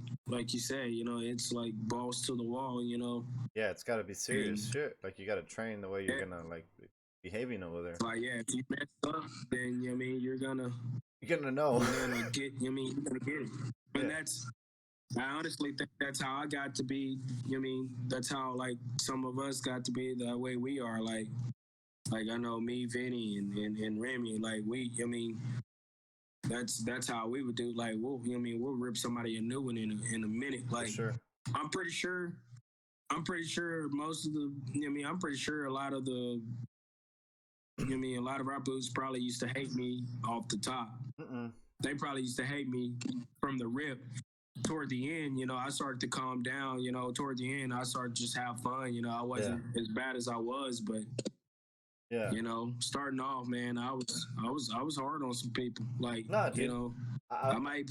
you say, it's like balls to the wall, Yeah, it's got to be serious shit. Like, you got to train the way you're gonna like behaving over there. Like, yeah, if you mess up, then you're gonna know. You're gonna get. You're gonna get it. And I honestly think that's how I got to be. That's how like some of us got to be the way we are. Like I know me, Vinny, and Remy. Like that's how we would do. Like we'll rip somebody a new one in a minute. Like, sure. I'm pretty sure most of the. I'm pretty sure a lot of the. A lot of our boots probably used to hate me off the top. They probably used to hate me from the rip. Toward the end, I started to calm down. Toward the end, I started to just have fun. I wasn't as bad as I was, but yeah, starting off, man, I was hard on some people. Like, nah, dude. I might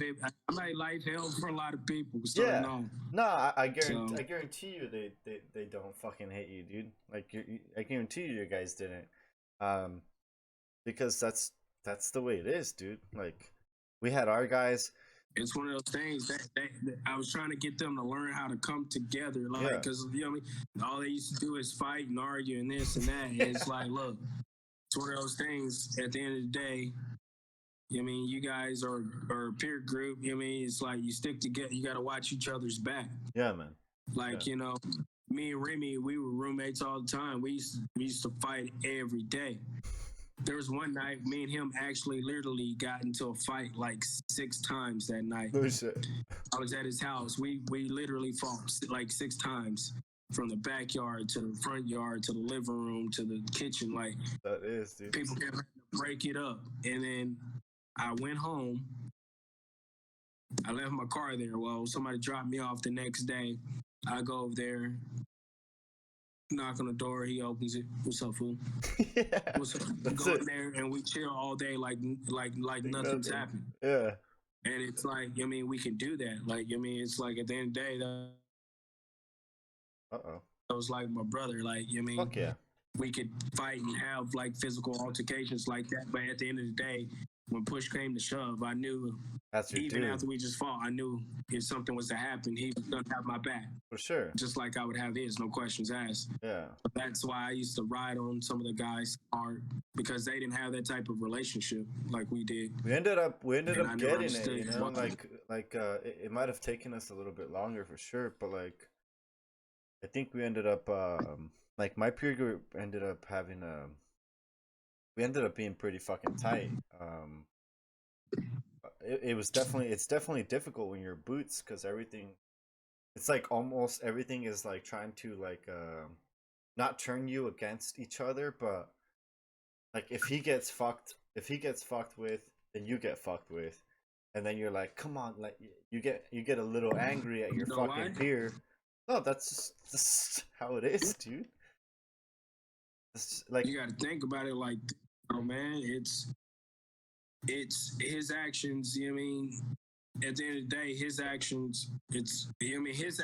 light hell for a lot of people starting off. No, I guarantee you they don't fucking hate you, dude. Like, I guarantee you guys didn't, because that's the way it is, dude. Like, we had our guys. It's one of those things that I was trying to get them to learn how to come together, like, because all they used to do is fight and argue and this and that. And it's like, look, it's one of those things. At the end of the day, you guys are a peer group. It's like you stick together. You got to watch each other's back. Yeah, man. Like, me and Remy, we were roommates all the time. We used to fight every day. There was one night, me and him actually literally got into a fight like 6 times that night. Oh, shit. I was at his house. We literally fought like 6 times, from the backyard to the front yard to the living room to the kitchen. Like, that is, dude. People kept having to break it up. And then I went home. I left my car there. Well, somebody dropped me off the next day. I go over there, knock on the door. He opens it. What's up, fool? Yeah, what's up? Go in there and we chill all day like nothing's happened. Yeah. And it's like, we can do that. Like, it's like at the end of the day, that was like my brother. Like, Fuck yeah. we could fight and have like physical altercations like that. But at the end of the day, when push came to shove, I knew That's your even dude. after we just fought, I knew if something was to happen, he was gonna have my back. For sure. Just like I would have his, no questions asked. Yeah. That's why I used to ride on some of the guys hard because they didn't have that type of relationship like we did. We ended up And I never getting it, understood you know, why. it might have taken us a little bit longer for sure, but like I think we ended up like my peer group ended up having we ended up being pretty fucking tight. It's definitely difficult when you're boots because everything, it's like almost everything is like trying to like not turn you against each other, but like if he gets fucked with, then you get fucked with, and then you're like, come on, like you get a little angry at your You know fucking why? peer. No, that's just how it is, dude. It's like You got to think about it like, oh man, it's his actions. You know what I mean? At the end of the day, his actions. His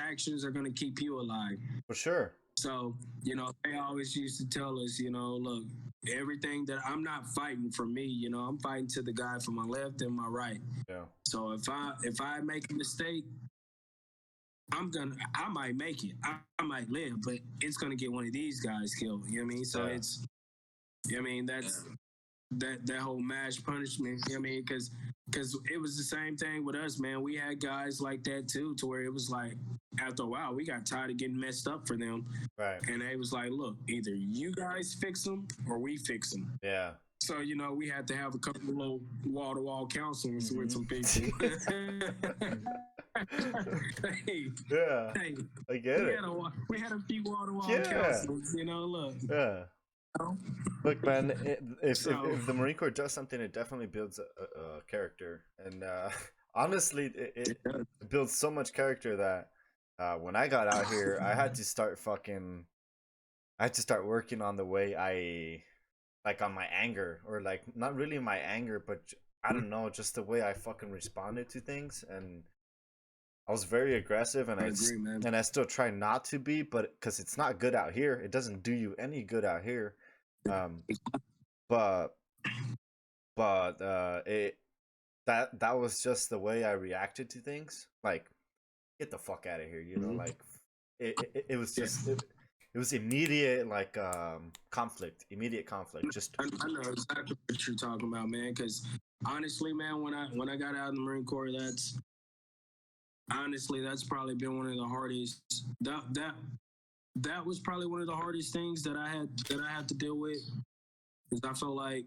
actions are going to keep you alive. for sure. So, they always used to tell us, look, everything that I'm not fighting for me, I'm fighting to the guy from my left and my right. Yeah. So if I make a mistake, I might make it. I might live, but it's gonna get one of these guys killed. You know what I mean? So Yeah. it's, that's that whole match punishment. You know what I mean? Because it was the same thing with us, man. We had guys like that too, to where it was like after a while we got tired of getting messed up for them, Right. and they was like, look, either you guys fix them or we fix them. Yeah. So we had to have a couple of little wall-to-wall counselings with some people. Hey, Yeah. hey, I get it. we had a few wall-to-wall Yeah. counselings. Look. Yeah. Look, man, if the Marine Corps does something, it definitely builds a character, and honestly, it builds so much character that when I got out here, I had to start working on the way I, like, on my anger, or like not really my anger, but I don't know, just the way I fucking responded to things, and I was very aggressive, and I agree, man. and I still try not to be, but because it's not good out here, it doesn't do you any good out here. But it that was just the way I reacted to things. Like, get the fuck out of here, you know. Mhm. Like, it was just it was immediate, like immediate conflict. Just I know exactly what you're talking about, man. Because honestly, man, when I got out of the Marine Corps, that's probably been one of the hardest. That was probably one of the hardest things that I had to deal with. Because I felt like,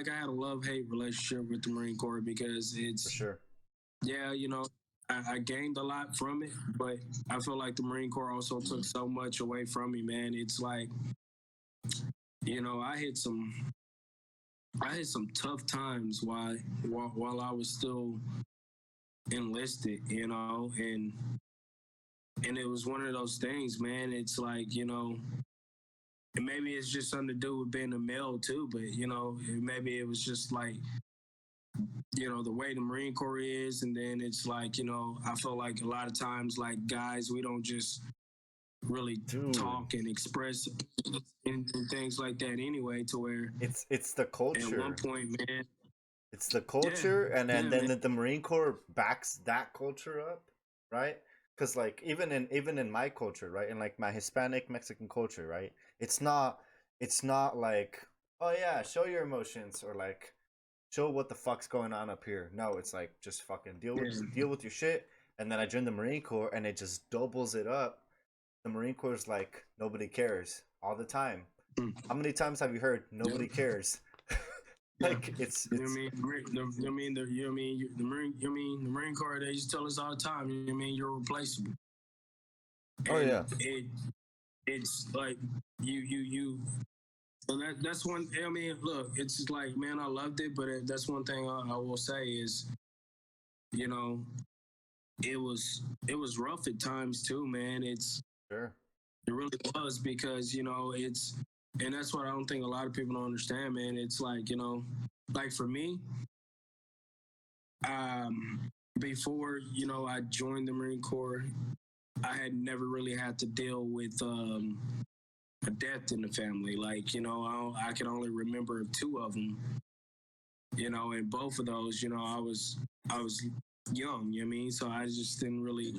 I had a love-hate relationship with the Marine Corps because it's, for sure. yeah, I gained a lot from it, but I feel like the Marine Corps also took so much away from me, man. It's like, I hit some tough times while I was still enlisted, and it was one of those things, man. It's like, and maybe it's just something to do with being a male too, but maybe it was just like, the way the Marine Corps is, and then it's like, I feel like a lot of times, like, guys, we don't just really talk and express and things like that anyway, to where it's the culture. at one point, man, it's the culture, and then the Marine Corps backs that culture up, right? Because like even in my culture, right, in like my Hispanic Mexican culture, right, it's not like, oh yeah, show your emotions, or like show what the fuck's going on up here. No, it's like, just fucking deal with your shit. And then I joined the Marine Corps, and it just doubles it up. The Marine Corps is like, nobody cares all the time. How many times have you heard nobody cares? Like, it's the Marine Corps, they used to tell us all the time, you're replaceable. Oh yeah. It's like you so that's one. I mean, look, it's just like, man, I loved it, but that's one thing I will say is, it was rough at times too, man. Sure. It really was, because it's, and that's what I don't think a lot of people don't understand, man. It's like, like for me, before I joined the Marine Corps, I had never really had to deal with a death in the family. Like, I can only remember two of them. And both of those, I was young. You know what I mean? So I just didn't really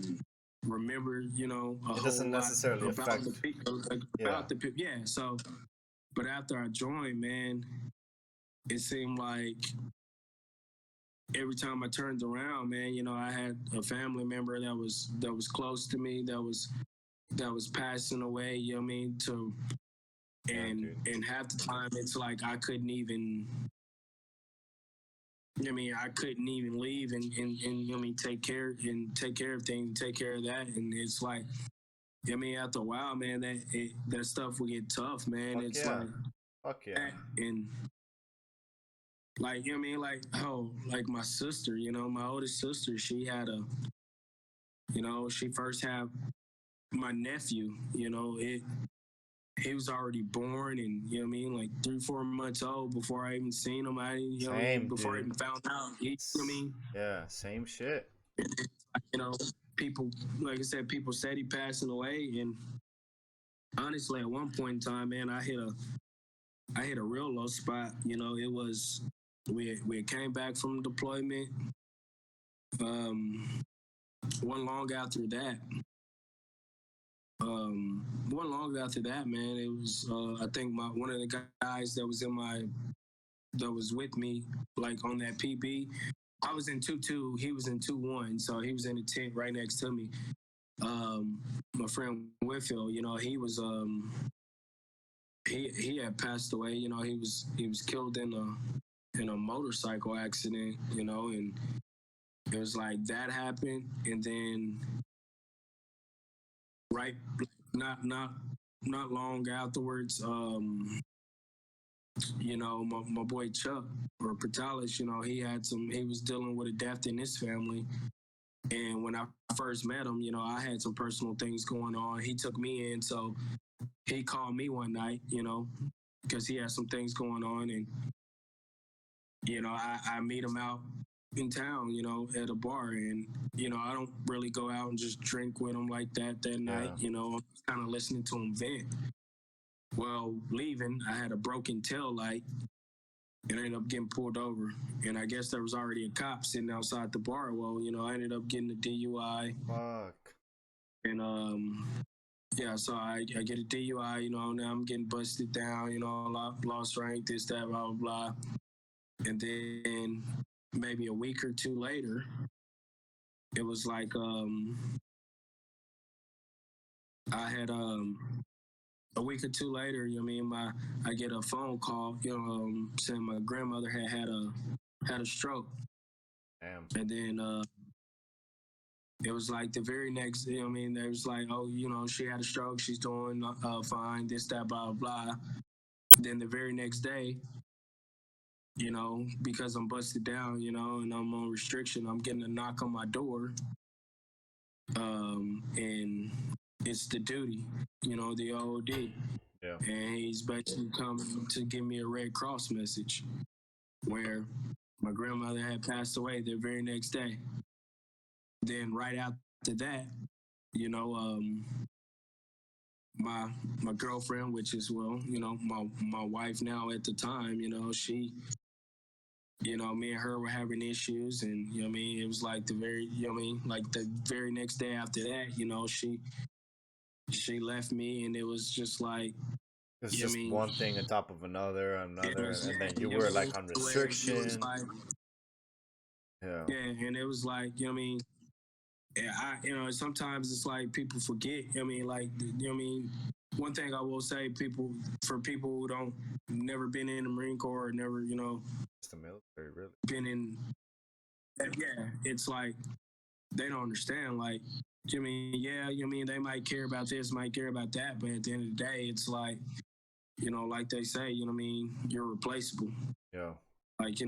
remember, a It whole doesn't lot necessarily about affect. the people. Yeah. Yeah. So, but after I joined, man, it seemed like every time I turned around, man, I had a family member that was close to me, that was passing away. You know what I mean? And half the time, it's like I couldn't even. I couldn't even leave and take care of things, take care of that, and it's like, after a while, man, that stuff will get tough, man. Fuck It's yeah. like, Fuck yeah. and like, like, like my sister, my oldest sister, she had she first had my nephew. He was already born, and like 3-4 months old before I even seen him. I didn't, Same, before I dude. even found out. Yeah, same shit. You know, people, like I said, people said he passing away, and honestly, at one point in time, man, I hit a real low spot. It was we came back from deployment. Um, one long after that. One long after that, man, it was I think one of the guys that was with me, like on that PB. I was in 2-2, he was in 2-1, so he was in the tent right next to me. My friend Whitfield, he was he had passed away. He was killed in a motorcycle accident. And it was like that happened, and then right, not long afterwards, my boy Chuck or Patalis, he was dealing with a death in his family. And when I first met him, I had some personal things going on. He took me in, so he called me one night, because he had some things going on, and I meet him out in town, at a bar, and I don't really go out and just drink with him like that night. I'm kind of listening to him vent. Well, leaving, I had a broken tail light and I ended up getting pulled over. And I guess there was already a cop sitting outside the bar. Well, I ended up getting a DUI. Fuck. And yeah, so I get a DUI. Now I'm getting busted down. Lost rank, this, that, blah, blah, blah. And then maybe a week or two later, it was like I had a week or two later, I get a phone call, saying my grandmother had a stroke. Damn. And then it was like the very next, they was like, oh, she had a stroke, she's doing fine, this, that, blah, blah. Then the very next day, because I'm busted down, and I'm on restriction, I'm getting a knock on my door. And it's the duty, the OOD. Yeah. And he's basically coming to give me a Red Cross message where my grandmother had passed away the very next day. Then right after that, my girlfriend, which is my wife now at the time, she, me and her were having issues, and it was like the very, like the very next day after that, she left me, and it was just like, It's just one thing on top of another, and then you were like on restriction. Yeah. Yeah, and it was like, sometimes it's like people forget. One thing I will say, for people who don't never been in the Marine Corps or never, It's the military, really. been in. Yeah, it's like they don't understand. Like, yeah, they might care about this, might care about that, but at the end of the day, it's like, like they say, you're replaceable. Yeah. Like,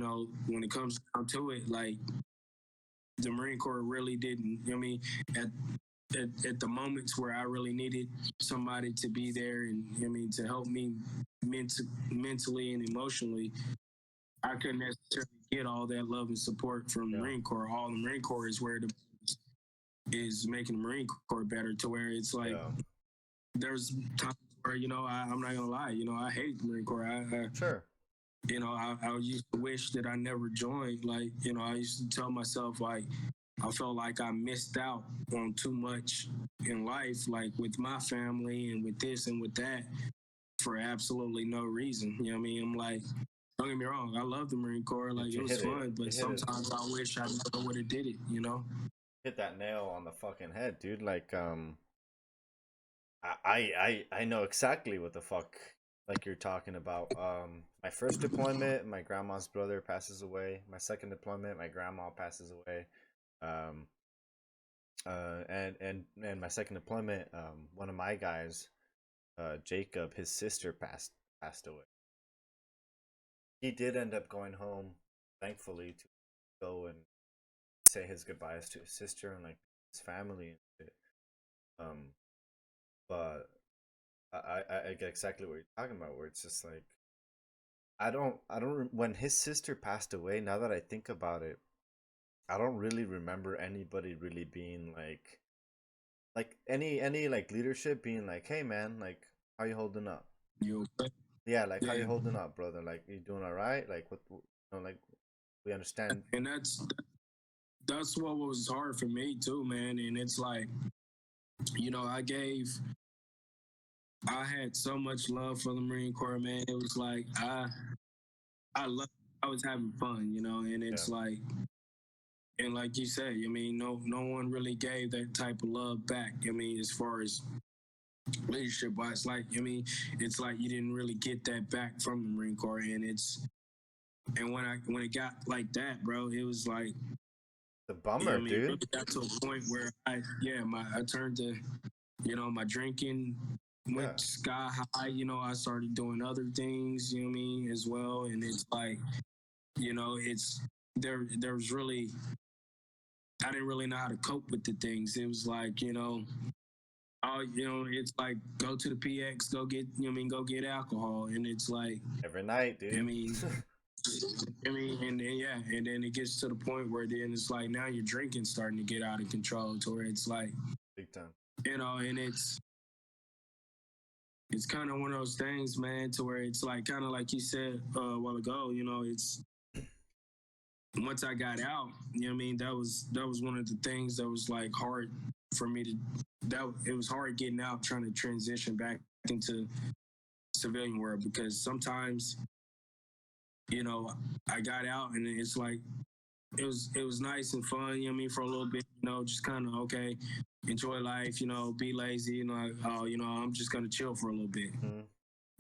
when it comes down to it, like the Marine Corps really didn't. At the moments where I really needed somebody to be there and to help me mentally and emotionally, I couldn't necessarily get all that love and support from the Marine Corps. All the Marine Corps is where is making the Marine Corps better, to where it's like there's times where, you know, I'm not gonna lie, you know, I hate the Marine Corps. Sure. You know, I used to wish that I never joined. Like, you know, I used to tell myself, like, I felt like I missed out on too much in life, like with my family and with this and with that, for absolutely no reason. You know what I mean? I'm like, don't get me wrong, I love the Marine Corps. Like, it was fun, but sometimes I wish I never would have did it, you know? Hit that nail on the fucking head, dude. Like, I know exactly what the fuck like you're talking about. My first deployment, my grandma's brother passes away. My second deployment, my grandma passes away. Um, and my second deployment, one of my guys, Jacob, his sister passed away. He did end up going home, thankfully, to go and say his goodbyes to his sister and like his family and shit. But I get exactly what you're talking about, where it's just like when his sister passed away, now that I think about it, I don't really remember anybody really being like any like leadership being like, hey man, like how you holding up? You okay? Yeah, like how you Yeah. holding up, brother? Like you doing all right? Like what you know, like we understand. And that's what was hard for me too, man. And it's like, you know, I had so much love for the Marine Corps, man. It was like I love I was having fun, you know, and it's like, and like you said, I mean, no one really gave that type of love back. I mean, as far as leadership wise, like, I mean, it's like you didn't really get that back from the Marine Corps, and when it got like that, bro, it was like, The bummer, I mean, it dude. really got to a point where I turned to, you know, my drinking went sky high. You know, I started doing other things, you know what I mean, as well. And it's like, you know, there was really, I didn't really know how to cope with the things. It was like, you know, you know, it's like go to the PX, go get, you know what I mean, go get alcohol. And it's like, every night, dude. I mean, and then, yeah, and then it gets to the point where then it's like now your drinking's starting to get out of control, to where it's like, big time. you know, and it's kind of one of those things, man, to where it's like kind of like you said a while ago, you know, it's once I got out, you know what I mean, that was one of the things that was like hard for me to it was hard getting out, trying to transition back into civilian world, because sometimes, you know, I got out and it's like it was nice and fun, you know what I mean, for a little bit, you know, just kind of okay, enjoy life, you know, be lazy, you know, you know, I'm just gonna chill for a little bit. Mm-hmm.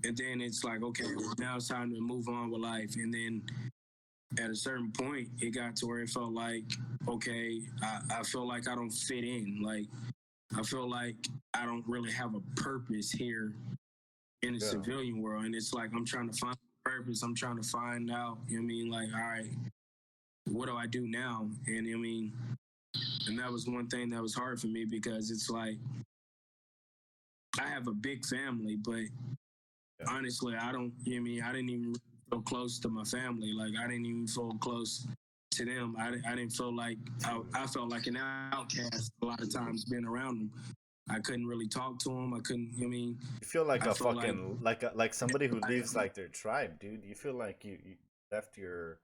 And then it's like, okay, well, now it's time to move on with life. And then at a certain point, it got to where it felt like, okay, I feel like I don't fit in. Like, I feel like I don't really have a purpose here in the civilian world. And it's like, I'm trying to find purpose. I'm trying to find out, you know what I mean? Like, all right, what do I do now? And I mean, and that was one thing that was hard for me, because it's like, I have a big family, but honestly, I don't, you know what I mean? I didn't even feel close to my family. Like, I didn't even feel close to them. I didn't feel like, I felt like an outcast a lot of times being around them. I couldn't really talk to them. I couldn't, you know what I mean? You feel like a fucking like somebody who leaves like their tribe, dude. You feel like you left your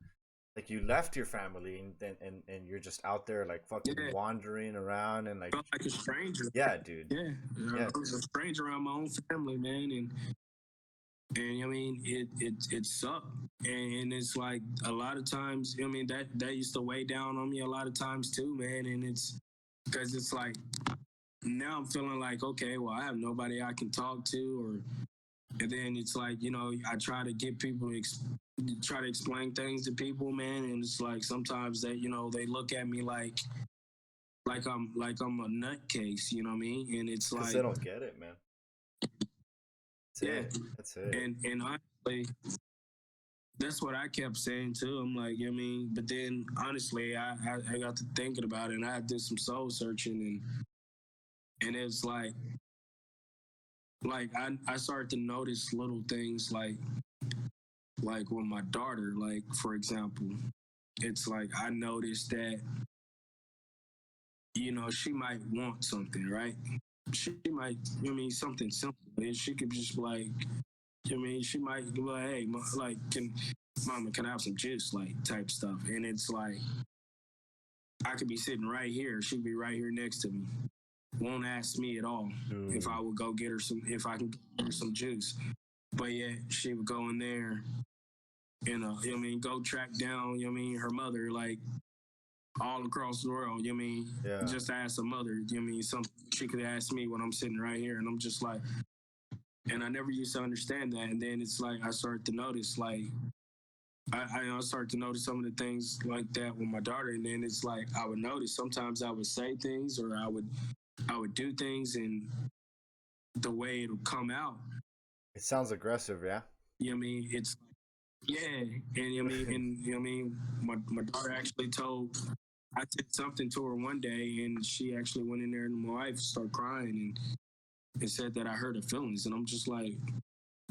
you left your family and then and you're just out there like fucking wandering around and like felt like a stranger. Yeah, dude. Yeah. I was a stranger around my own family, man, and I mean it sucked. And it's like a lot of times, I mean, that used to weigh down on me a lot of times too, man. And it's because it's like now I'm feeling like, okay, well, I have nobody I can talk to, and then it's like, you know, I try to get people to try to explain things to people, man, and it's like sometimes that, you know, they look at me like I'm a nutcase, you know what I mean? And it's like they don't get it, man. That's it. And honestly, that's what I kept saying too. I'm like, I mean, but then honestly, I got to thinking about it, and I did some soul searching, and it's like I started to notice little things like with my daughter, like for example, it's like I noticed that, she might want something, right? She might, something simple. And she could just be like, she might be like, hey, like, Mama, can I have some juice, like, type stuff. And it's like, I could be sitting right here. She'd be right here next to me. Won't ask me at all if I would go get her if I can get her some juice. But yeah, she would go in there and, go track down, her mother, like, all across the world, just to ask a mother, something she could ask me when I'm sitting right here. And I'm just like, and I never used to understand that. And then it's like, I started to notice, like, I started to notice some of the things like that with my daughter. And then it's like, I would notice sometimes I would say things or I would do things and the way it would come out. It sounds aggressive, yeah? It's, yeah. And my daughter actually I said something to her one day, and she actually went in there, and my wife started crying and said that I hurt her feelings. And I'm just like,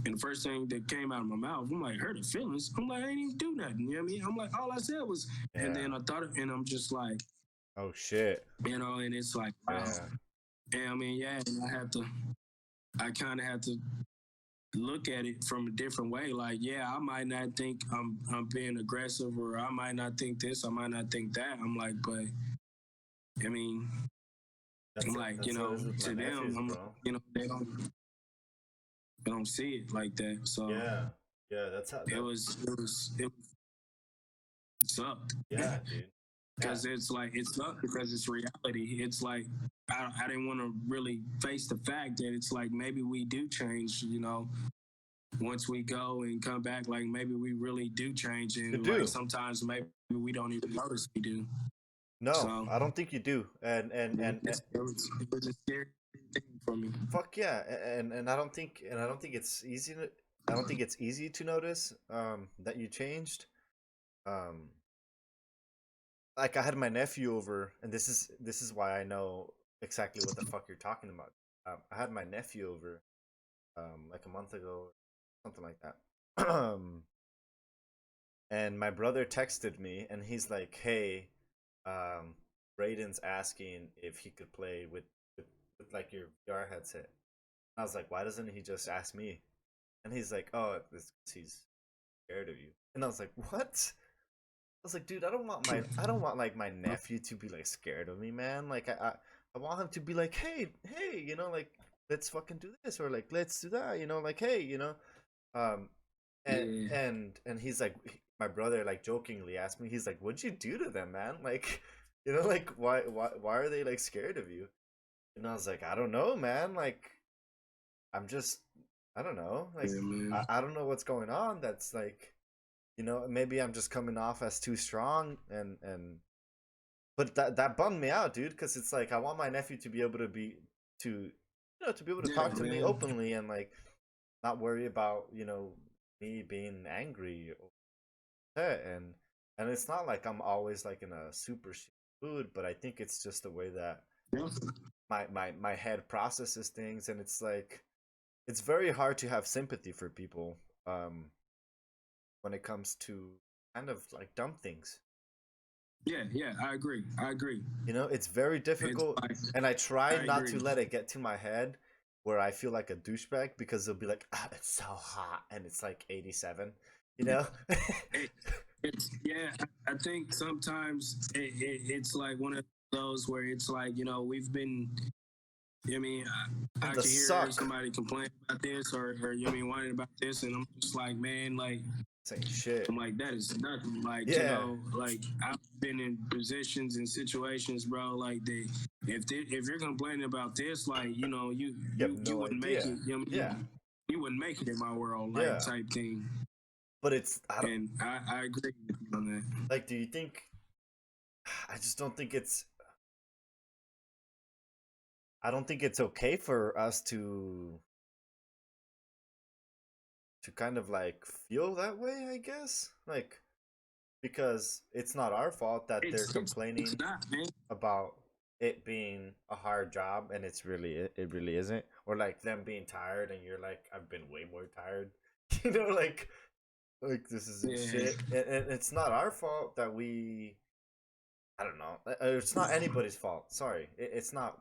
and the first thing that came out of my mouth, I'm like, hurt her feelings? I'm like, I didn't even do nothing. I'm like, all I said was, and then I thought, and I'm just like, oh shit. And it's like, wow. Yeah. And and I kind of have to look at it from a different way. Like, yeah, I might not think I'm being aggressive, or I might not think this, I might not think that. I'm like, but I'm like, to them, they don't see it like that. So that's how it sucked. Yeah, dude. Because it's like, it sucked because it's reality. It's like, I didn't want to really face the fact that it's like, maybe we do change, once we go and come back, like, maybe we really do change. And like, sometimes maybe we don't even notice we do. No, so, I don't think you do. And it was a scary thing for me. Fuck yeah. And I don't think it's easy to notice that you changed. Like, I had my nephew over, and this is why I know exactly what the fuck you're talking about. I had my nephew over like a month ago, something like that. And my brother texted me, and he's like, hey, Brayden's asking if he could play with like your VR headset. And I was like, why doesn't he just ask me? And he's like, oh, it's 'cause he's scared of you. And I was like, what? I was like, dude, I don't want like my nephew to be like scared of me, man. Like, I want him to be like, hey, like, let's fucking do this, or like, let's do that, like, hey, and he's like, my brother, like, jokingly asked me, he's like, what'd you do to them, man? Like, like, why are they like scared of you? And I was like, I don't know, man. Like, I don't know. Like, I don't know what's going on. That's like, maybe I'm just coming off as too strong, but that bummed me out, dude. Because it's like, I want my nephew to be able to be able to talk to me openly and like not worry about me being angry or upset. And it's not like I'm always like in a super mood, but I think it's just the way that my head processes things, and it's like, it's very hard to have sympathy for people when it comes to kind of like dumb things. Yeah, I agree. It's very difficult, and I try not to let it get to my head where I feel like a douchebag, because they'll be like, it's so hot, and it's like 87, Yeah, I think sometimes it's like one of those where it's like, we've been, I can hear somebody complain about this or whining about this, and I'm just like, man, like, saying shit. I'm like, that is nothing. Like, like, I've been in positions and situations, bro, like, if you're complaining about this, like, you wouldn't make it. You wouldn't make it in my world, like, type thing. But it's, I agree with you on that. Like, do you think? I just don't think it's. I don't think it's okay for us to kind of like feel that way, I guess. Like, because it's not our fault that they're complaining about it being a hard job, and it really isn't. Or like them being tired, and you're like, I've been way more tired. Like this is shit. And it's not our fault that we I don't know. It's not anybody's fault. Sorry, it's not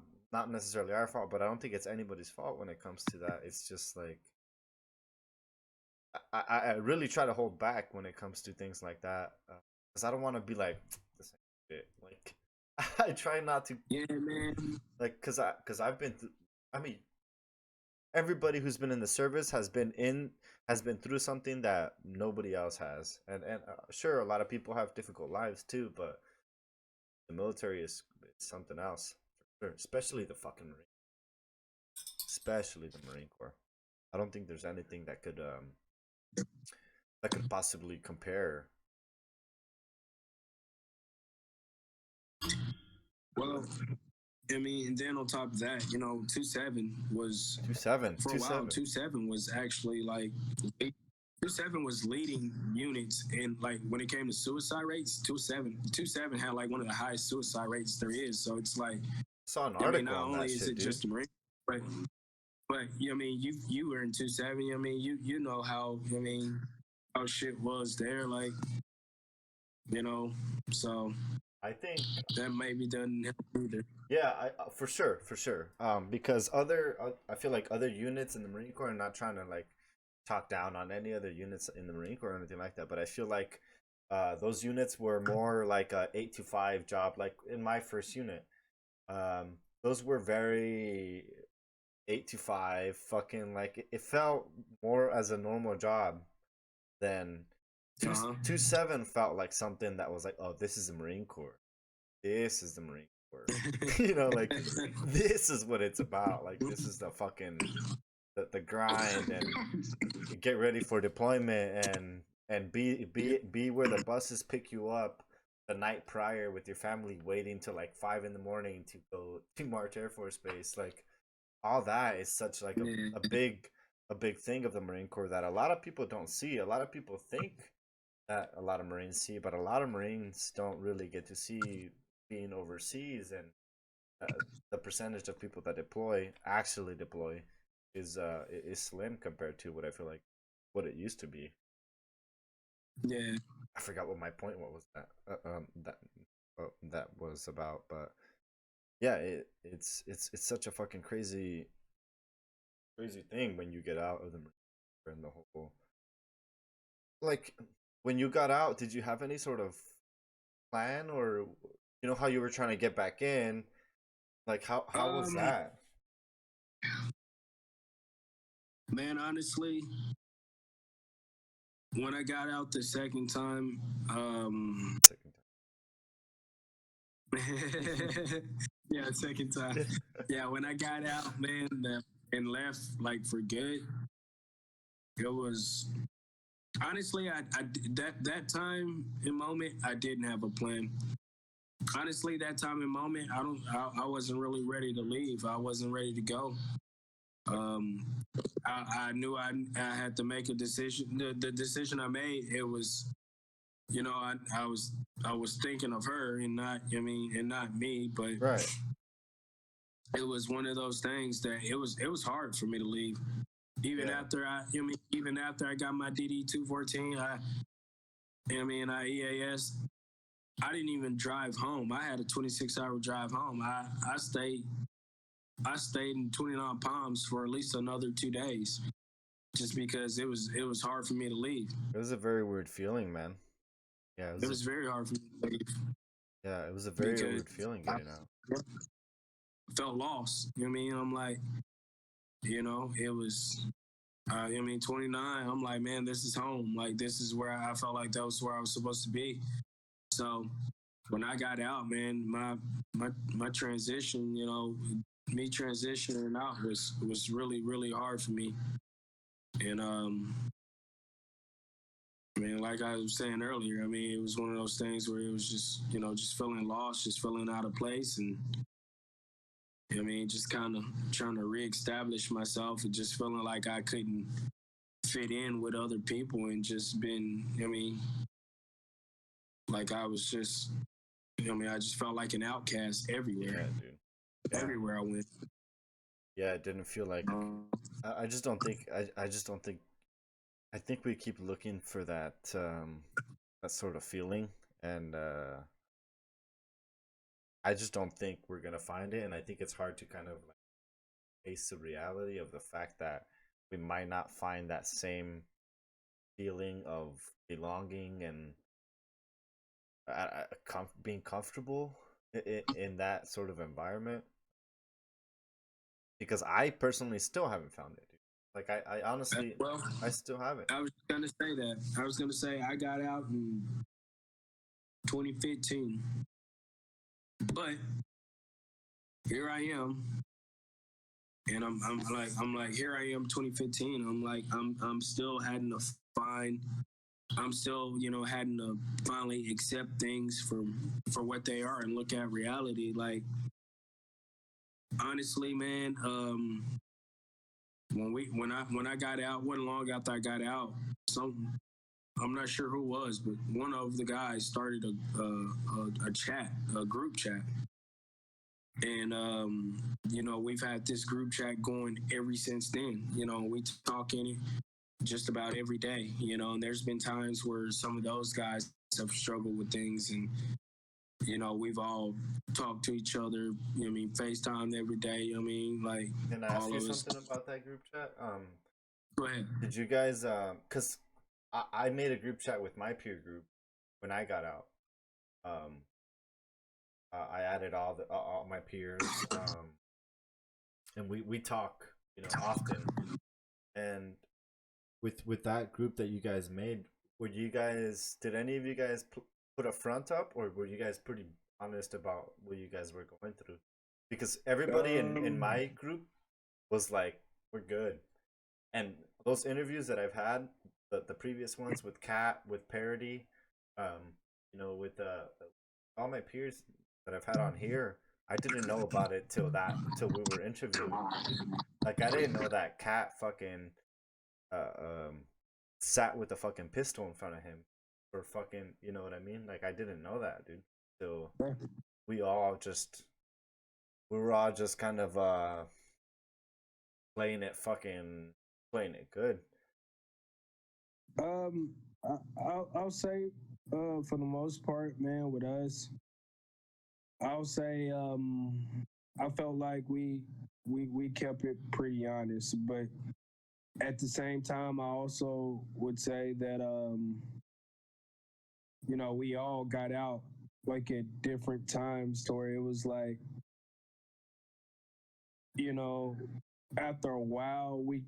necessarily our fault, but I don't think it's anybody's fault when it comes to that. It's just like I really try to hold back when it comes to things like that because I don't want to be like this ain't shit. Like I try not to Yeah, man. like because I've been I mean everybody who's been in the service has been through something that nobody else has, and sure a lot of people have difficult lives too, but the military is something else for sure, especially the Marine Corps. I don't think there's anything that could possibly compare. Well, I mean, and then on top of that, 2-7 was 2-7, for a while. 2-7. 2-7 was actually like 2-7 was leading units, and like when it came to suicide rates, 2-7 had like one of the highest suicide rates there is. So it's like, Saw an I mean, article not on only that is shit, it dude. just the Marine, but I mean, you were in 2-7. I mean, you know how how shit was there, like so I think that maybe doesn't help either. yeah, for sure, for sure. Because I feel like other units in the Marine Corps are not trying to like talk down on any other units in the Marine Corps or anything like that. But I feel like those units were more like a 8 to 5 job. Like in my first unit, those were very 8 to 5. Fucking like it felt more as a normal job than two Uh-huh. 2-7 felt like something that was like, oh, this is the Marine Corps. This is the Marine Corps. You know, like this is what it's about. Like this is the fucking the grind and get ready for deployment and be where the buses pick you up the night prior with your family waiting till like 5 in the morning to go to March Air Force Base. Like all that is such like Yeah. a big thing of the Marine Corps that a lot of people don't see. A lot of people think that a lot of Marines see, but a lot of Marines don't really get to see being overseas, and the percentage of people that actually deploy is slim compared to what I feel like what it used to be. Yeah. I forgot what my point what was that was about, but yeah, it's such a fucking crazy thing when you get out of the Marine Corps and the whole like when you got out. Did you have any sort of plan, or you know how you were trying to get back in? Like how was Um, that? Man, honestly, when I got out the second time, Second yeah, second time. Yeah, when I got out, man, and left like for good, it was honestly, I that time and moment, I didn't have a plan. Honestly, that time and moment, I wasn't really ready to leave. I wasn't ready to go. Um, I knew I had to make a decision. The decision I made, it was, I was thinking of her and not, and not me. But right. it was one of those things that it was hard for me to leave. Even Yeah. after even after I got my DD 214, I EAS. I didn't even drive home. I had a 26-hour drive home. I stayed in 29 Palms for at least another 2 days, just because it was hard for me to leave. It was a very weird feeling, man. Yeah, It was very hard for me to leave yeah, it was a very because weird feeling I getting out. felt lost. I'm like, it was. 29. I'm like, man, this is home. Like, this is where I felt like that was where I was supposed to be. So when I got out, man, my transition, me transitioning out was really really hard for me. And like I was saying earlier, it was one of those things where it was just, just feeling lost, just feeling out of place, and just kind of trying to reestablish myself and just feeling like I couldn't fit in with other people and just been, like I was just, I just felt like an outcast everywhere. Yeah, dude. Yeah. Everywhere I went. Yeah, it didn't feel like I just don't think I just don't think I think we keep looking for that that sort of feeling, and I just don't think we're gonna find it, and I think it's hard to kind of like face the reality of the fact that we might not find that same feeling of belonging and being comfortable in that sort of environment. Because I personally still haven't found it, dude. Like I honestly, Well, I still haven't. I was gonna say that. I was gonna say I got out in 2015, but here I am, and I'm like here I am 2015. I'm still having to find. I'm still having to finally accept things for what they are and look at reality. Like honestly, man, when I got out, wasn't long after I got out, some I'm not sure who it was, but one of the guys started a chat, a group chat, and we've had this group chat going ever since then. We talk in it just about every day. And there's been times where some of those guys have struggled with things, and we've all talked to each other. FaceTime every day. Like Can I ask all you of us. something about that group chat? Go ahead. Did you guys cuz I made a group chat with my peer group when I got out. Um I added all my peers and we talk, often. And with that group that you guys made, did any of you guys put a front up, or were you guys pretty honest about what you guys were going through? Because everybody in my group was like, we're good. And those interviews that I've had, the previous ones with Kat, with Parody, with all my peers that I've had on here, I didn't know about it till we were interviewing. Like I didn't know that Kat fucking uh, um sat with a fucking pistol in front of him for fucking, you know what I mean? Like I didn't know that, dude. So we were all just kind of playing it good. I'll say, for the most part, man, with us, I'll say, I felt like we kept it pretty honest, but at the same time, I also would say that, we all got out like at different times to where it was like, you know, after a while, we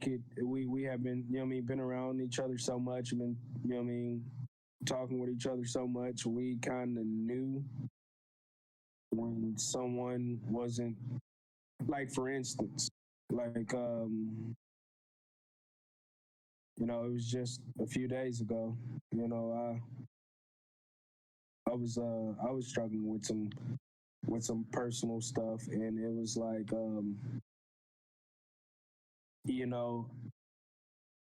have been, been around each other so much, been, talking with each other so much, we kind of knew when someone wasn't, like, for instance, like, it was just a few days ago, I was struggling with some personal stuff, and it was like, you know,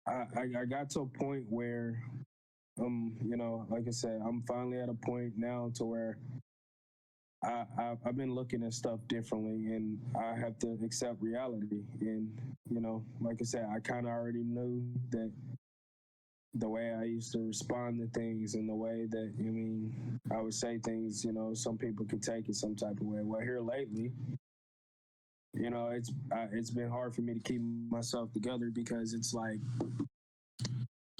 I got to a point where, like I said, I'm finally at a point now to where I've been looking at stuff differently, and I have to accept reality. And like I said, I kind of already knew that the way I used to respond to things and the way that I would say things, some people could take it some type of way. Well, here lately, it's been hard for me to keep myself together because it's like,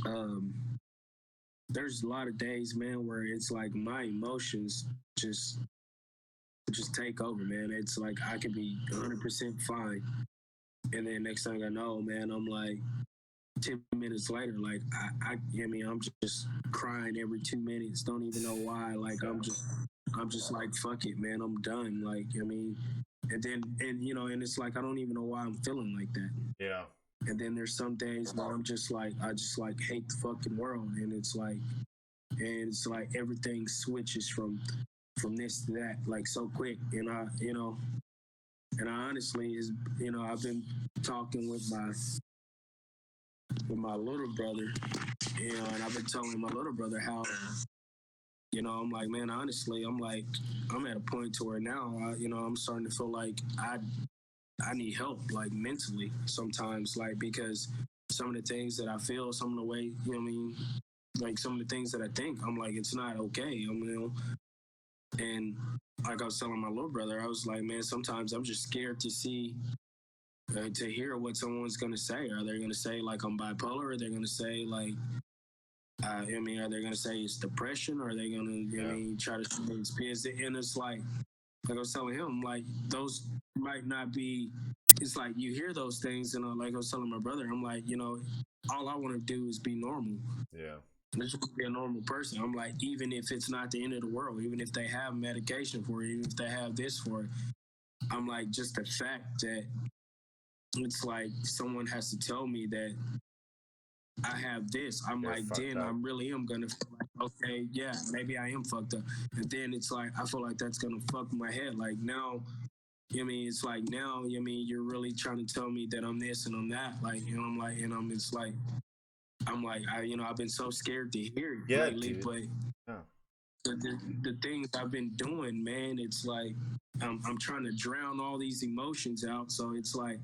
um, there's a lot of days, man, where it's like my emotions just take over, man. It's like I can be 100% fine, and then next thing I know, man, I'm like 10 minutes later, like I'm just crying every 2 minutes. Don't even know why. Like I'm just like, fuck it, man. I'm done. Like and then and it's like I don't even know why I'm feeling like that. Yeah. And then there's some days where I'm just like I just like hate the fucking world, and it's like everything switches from this to that like so quick, and I honestly is I've been talking with my little brother, and I've been telling my little brother how, I'm like, man, honestly, I'm like, I'm at a point to where now, I'm starting to feel like I need help, like mentally sometimes, like, because some of the things that I feel, some of the way, like some of the things that I think, I'm like, it's not okay. And like I was telling my little brother, I was like, man, sometimes I'm just scared to see, to hear what someone's going to say. Are they going to say like I'm bipolar? Are they going to say like, are they going to say it's depression? Or are they going to, try to say it's PTSD? And it's like I was telling him, like those might not be. It's like you hear those things, and like I was telling my brother, I'm like, all I want to do is be normal. Yeah. Just be a normal person. I'm like, even if it's not the end of the world, even if they have medication for it, even if they have this for it, I'm like, just the fact that it's like someone has to tell me that I have this. I'm You're like, fucked then up. I really am gonna feel like, okay, yeah, maybe I am fucked up. And then it's like I feel like that's gonna fuck my head. Like now, it's like now, you're really trying to tell me that I'm this and I'm that. Like, I'm like, it's like, I've been so scared to hear it lately, dude. but Yeah. the things I've been doing, man, it's like I'm trying to drown all these emotions out. So it's like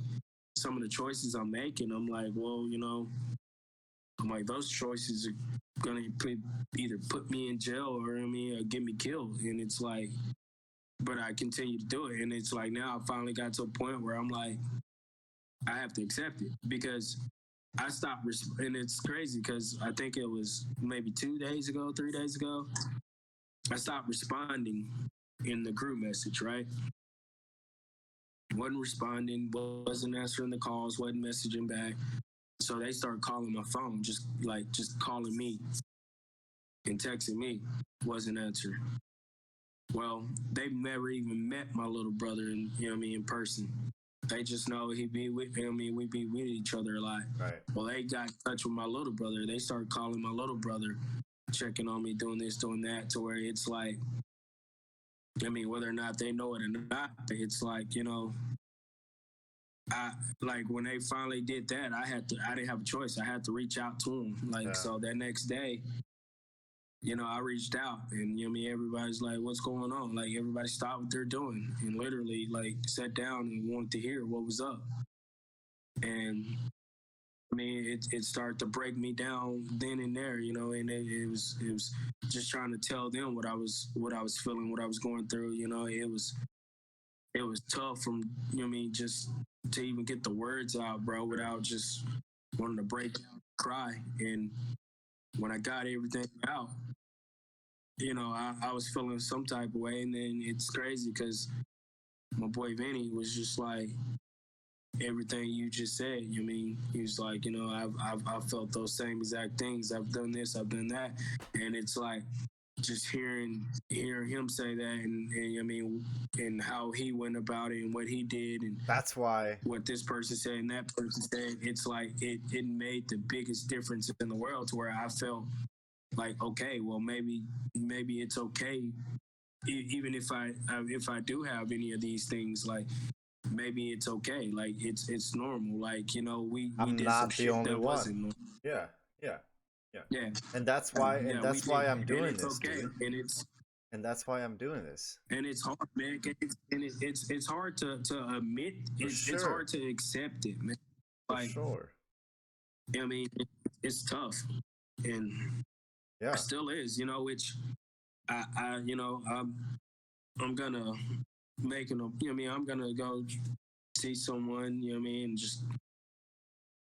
some of the choices I'm making, I'm like, well, I'm like, those choices are gonna either put me in jail or get me killed. And it's like, but I continue to do it, and it's like now I finally got to a point where I'm like, I have to accept it because I stopped, and it's crazy because I think it was maybe 2 days ago, 3 days ago, I stopped responding in the group message, right? Wasn't responding, wasn't answering the calls, wasn't messaging back. So they started calling my phone, just calling me and texting me, wasn't answering. Well, they've never even met my little brother in person. They just know he be with me, we be with each other a lot. Right. Well, they got in touch with my little brother. They started calling my little brother, checking on me, doing this, doing that, to where it's like, whether or not they know it or not, it's like, I like when they finally did that, I didn't have a choice. I had to reach out to them. Like, so that next day, I reached out and everybody's like, what's going on? Like everybody stopped what they're doing and literally like sat down and wanted to hear what was up. And it started to break me down then and there, and it was just trying to tell them what I was feeling, what I was going through. It was tough from just to even get the words out, bro, without just wanting to break down and cry. And when I got everything out, I was feeling some type of way. And then it's crazy because my boy Vinny was just like, everything you just said. He was like, I've felt those same exact things. I've done this, I've done that, and it's like just hearing him say that, and and how he went about it and what he did, and that's why what this person said and that person said. It's like it made the biggest difference in the world to where I felt like, okay, well maybe it's okay, even if I do have any of these things, like maybe it's okay. Like it's normal. Like, we I'm did not some the shit only that one. wasn't normal. Yeah. Yeah. And that's why I'm doing and it's this, okay. dude. And that's why I'm doing this. And it's hard, man. It's hard to admit. It's hard to accept it, man. Like, For sure. It's tough, and Yeah. it still is. Which I I'm gonna I'm gonna go see someone. And just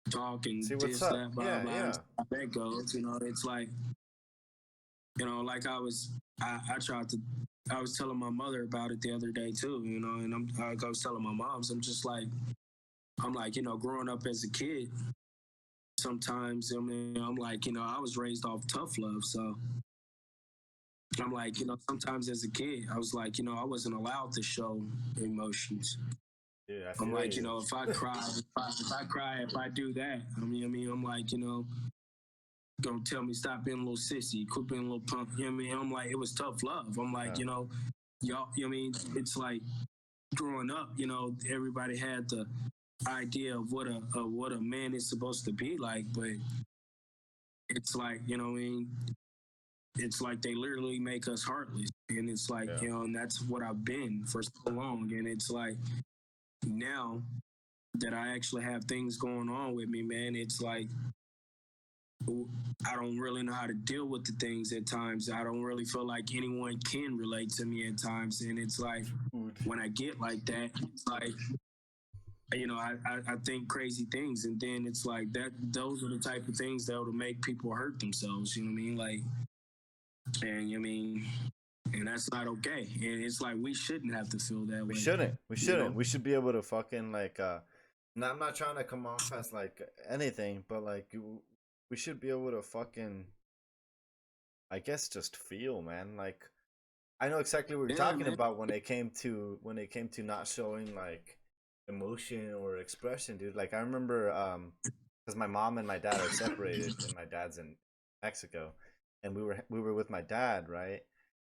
talk and See what's this, up. that, blah, blah, Yeah. how that goes. It's like, like I tried to, I was telling my mother about it the other day too, and I was telling my moms, I'm just like, growing up as a kid, sometimes, I'm like, I was raised off tough love. So I'm like, sometimes as a kid, I was like, I wasn't allowed to show emotions. Dude, I'm like, if I cry, if I do that, I'm like, gonna tell me stop being a little sissy, quit being a little punk. I'm like, it was tough love. I'm like, y'all, it's like growing up, everybody had the idea of what a man is supposed to be like, but it's like, it's like they literally make us heartless. And it's like, and that's what I've been for so long. And it's like now that I actually have things going on with me, man, it's like I don't really know how to deal with the things at times. I don't really feel like anyone can relate to me at times. And it's like, when I get like that, it's like, I think crazy things. And then it's like that, those are the type of things that will make people hurt themselves. You know what I mean? Like, and and that's not okay. And it's like, we shouldn't have to feel that We way. shouldn't. We you shouldn't. know? We should be able to fucking like. I'm not trying to come off as like anything, but like we should be able to fucking. I guess just feel, man. Like I know exactly what you're Yeah, talking man. about when it came to not showing like emotion or expression, dude. Like I remember, because my mom and my dad are separated, and my dad's in Mexico, and we were with my dad, right?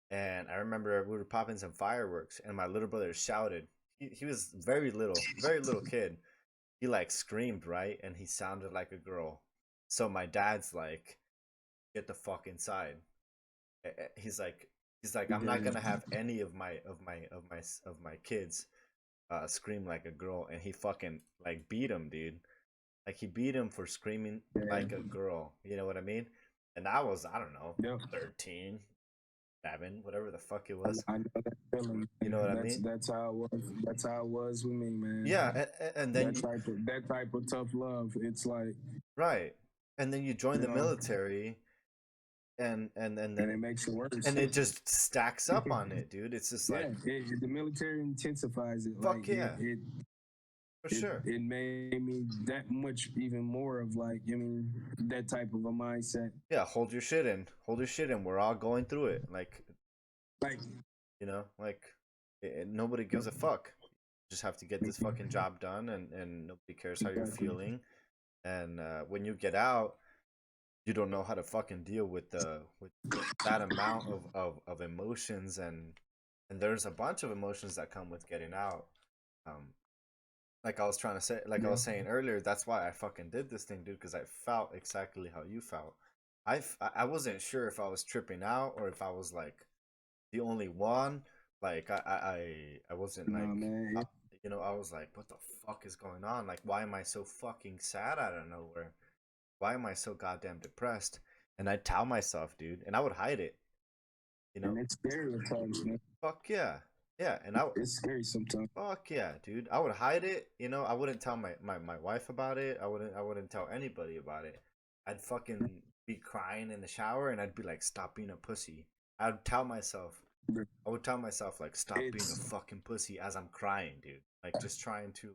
And I remember we were popping some fireworks, and my little brother shouted. He was very little kid. He like screamed, right, and he sounded like a girl. So my dad's like, "Get the fuck inside." He's like, I'm not gonna have any of my kids scream like a girl, and he fucking like beat him, dude. Like he beat him for screaming like a girl. You know what I mean? And I was, I don't know, Yep. 13, 7, whatever the fuck it was. I know that feeling. You know what I mean? That's how it was. That's how it was with me, man. Yeah, and then that type of tough love. It's like, right, and then you join the know, military, and then it makes it worse. and it just stacks up on it, dude. It's just like, the military intensifies it. fuck Like yeah, for sure. It made me that much even more of like, that type of a mindset. Yeah, hold your shit in. Hold your shit in. We're all going through it. Like, like nobody gives a fuck. You just have to get this fucking job done, and nobody cares how you're feeling. And when you get out, you don't know how to fucking deal with that amount of emotions, and there's a bunch of emotions that come with getting out. Like I was trying to say, like I was saying earlier, that's why I fucking did this thing, dude, because I felt exactly how you felt. I wasn't sure if I was tripping out or if I was like the only one. Like I wasn't like, man. I was like, what the fuck is going on? Like, why am I so fucking sad out of nowhere? Why am I so goddamn depressed? And I'd tell myself, dude, and I would hide it. And it's scary at times, man. Fuck yeah. Yeah, and it's scary sometimes. Fuck yeah, dude. I would hide it, I wouldn't tell my wife about it. I wouldn't tell anybody about it. I'd fucking be crying in the shower, and I'd be like, stop being a pussy. I would tell myself like, stop being a fucking pussy as I'm crying, dude. Like just trying to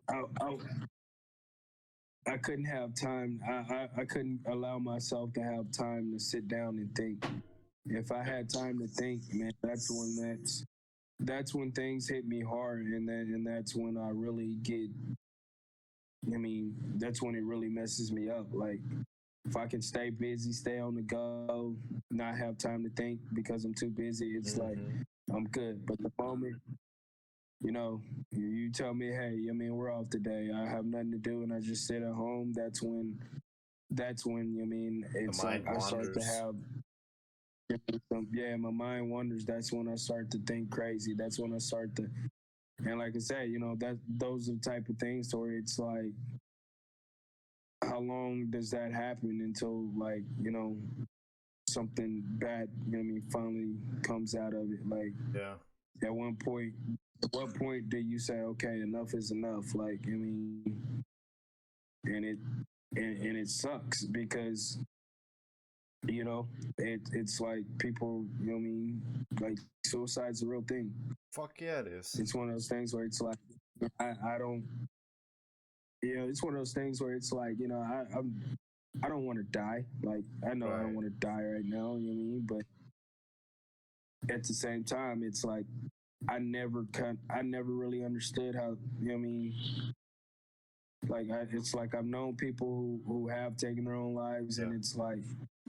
I couldn't have time. I couldn't allow myself to have time to sit down and think. If I had time to think, man, that's when things hit me hard, and that's when I really get. That's when it really messes me up. Like, if I can stay busy, stay on the go, not have time to think because I'm too busy, it's like I'm good. But the moment, you tell me, hey, we're off today, I have nothing to do, and I just sit at home. That's when, it's like I start to have. My mind wanders. That's when I start to think crazy. That's when I start to, and like I said, that those are the type of things where it's like, how long does that happen until, like, something bad, finally comes out of it? Like, at what point do you say, okay, enough is enough? Like, and it sucks because, it's like people, like, suicide's a real thing. Fuck yeah, it is. It's one of those things where it's like, I don't, it's one of those things where it's like, I don't want to die. Like, I know I don't want to die right now, but at the same time, it's like, I never really understood how, like, it's like I've known people who have taken their own lives, and it's like,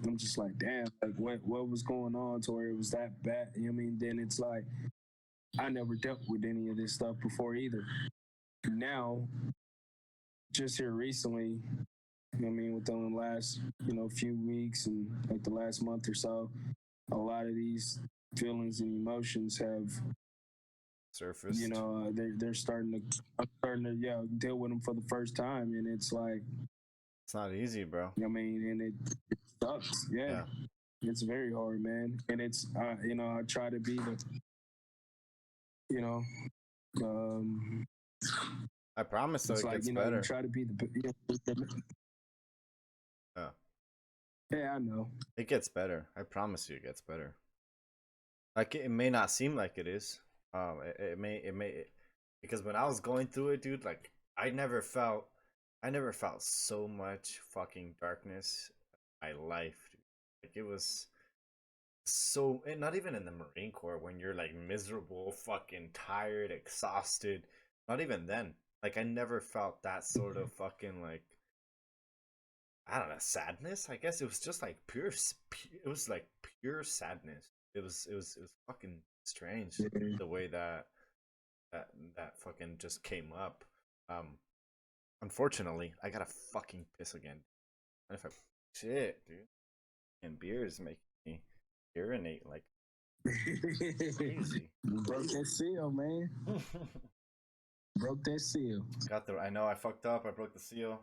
I'm just like, damn, like, what was going on to where it was that bad? Then it's like, I never dealt with any of this stuff before either. Now, just here recently, within the last, few weeks and like the last month or so, a lot of these feelings and emotions have surfaced. I'm starting to deal with them for the first time, and it's like, It's not easy, bro. I mean, and it sucks. Yeah. It's very hard, man. And it's, I try to be the, you know, um, I promise though it's it like, gets you better. try to be Yeah. Yeah, I know. It gets better. I promise you it gets better. Like it may not seem like it is. It may because when I was going through it, dude, like I never felt so much fucking darkness in my life, dude. Like it was so, and not even in the Marine Corps when you're like miserable, fucking tired, exhausted. Not even then. Like I never felt that sort of fucking like, I don't know, sadness. I guess it was just like pure. It was like pure sadness. It was fucking strange the way that fucking just came up. Um, Unfortunately, I gotta fucking piss again. And if I shit, dude, and beers make me urinate like crazy. Broke that seal, man. Broke that seal. I know I fucked up. I broke the seal.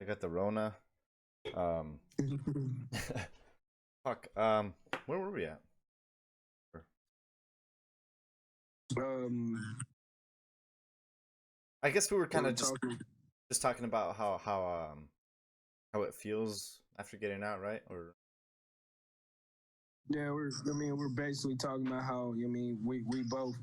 I got the Rona. Um, fuck. Where were we at? Um, I guess we were kind we're of just talking about how it feels after getting out, right? Or yeah, we're basically talking about how, we both,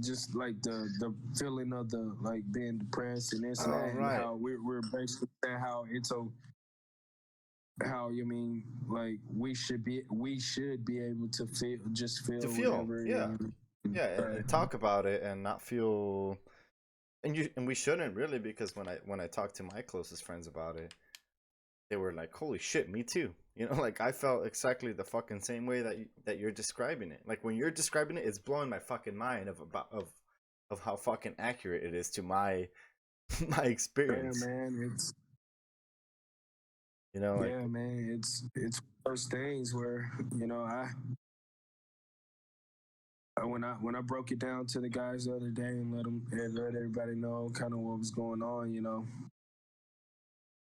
just like the feeling of the, like, being depressed and this and that, and how we're basically saying how it's how, like, we should be able to feel whatever. yeah, and talk about it and not feel, and we shouldn't really, because when I talk to my closest friends about it, they were like, "Holy shit, me too." Like I felt exactly the fucking same way that you're describing it. Like when you're describing it, it's blowing my fucking mind of how fucking accurate it is to my my experience. Yeah, man, it's Like yeah, man, it's those things where, when I broke it down to the guys the other day and let everybody know kind of what was going on,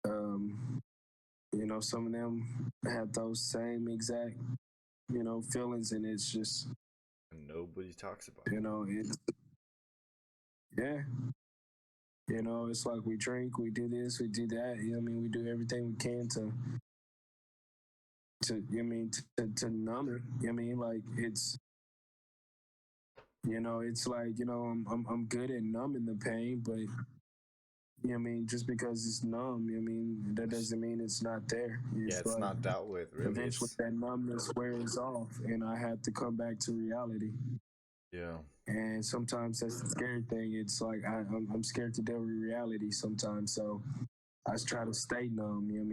um, some of them have those same exact, feelings, and it's just, nobody talks about it's yeah, it's like we drink, we do this, we do that. We do everything we can to numb it. Like it's like, I'm good at numbing the pain, but just because it's numb, that doesn't mean it's not there. It's like, not dealt with, really. Eventually that numbness wears off and I have to come back to reality. Yeah. And sometimes that's the scary thing. It's like I'm scared to deal with reality sometimes, so I just try to stay numb, in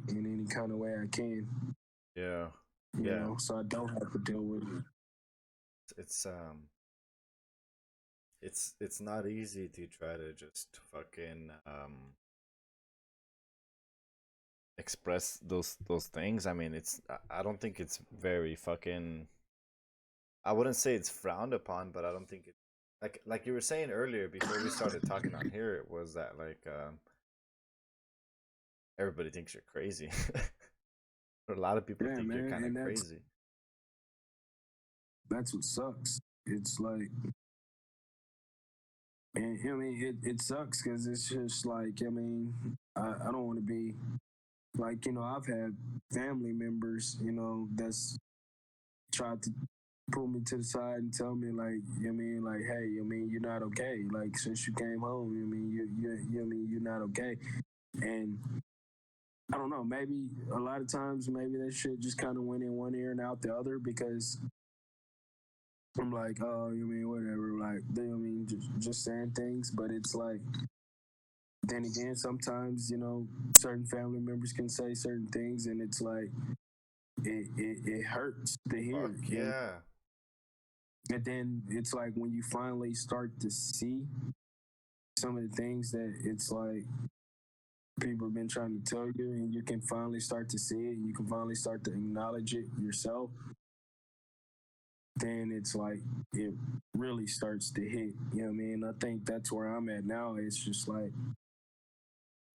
any kind of way I can. Yeah. So I don't have to deal with it. It's not easy to try to just fucking express those things. I don't think it's very fucking, I wouldn't say it's frowned upon, but I don't think it, like you were saying earlier before we started talking on here, it was that like everybody thinks you're crazy. A lot of people think you're kind of crazy. That's what sucks. It's like, and it sucks because it's just like, I don't want to be like, I've had family members, that's tried to pull me to the side and tell me like, like, hey, you're not okay. Like since you came home, you're not okay. And I don't know, maybe a lot of times maybe that shit just kind of went in one ear and out the other, because I'm like, oh, whatever, like, just saying things, but it's like, then again, sometimes, certain family members can say certain things, and it's like, it hurts to hear. Fuck yeah. And then it's like when you finally start to see some of the things that it's like people have been trying to tell you, and you can finally start to see it, and you can finally start to acknowledge it yourself, then it's like it really starts to hit. I think that's where I'm at now. It's just like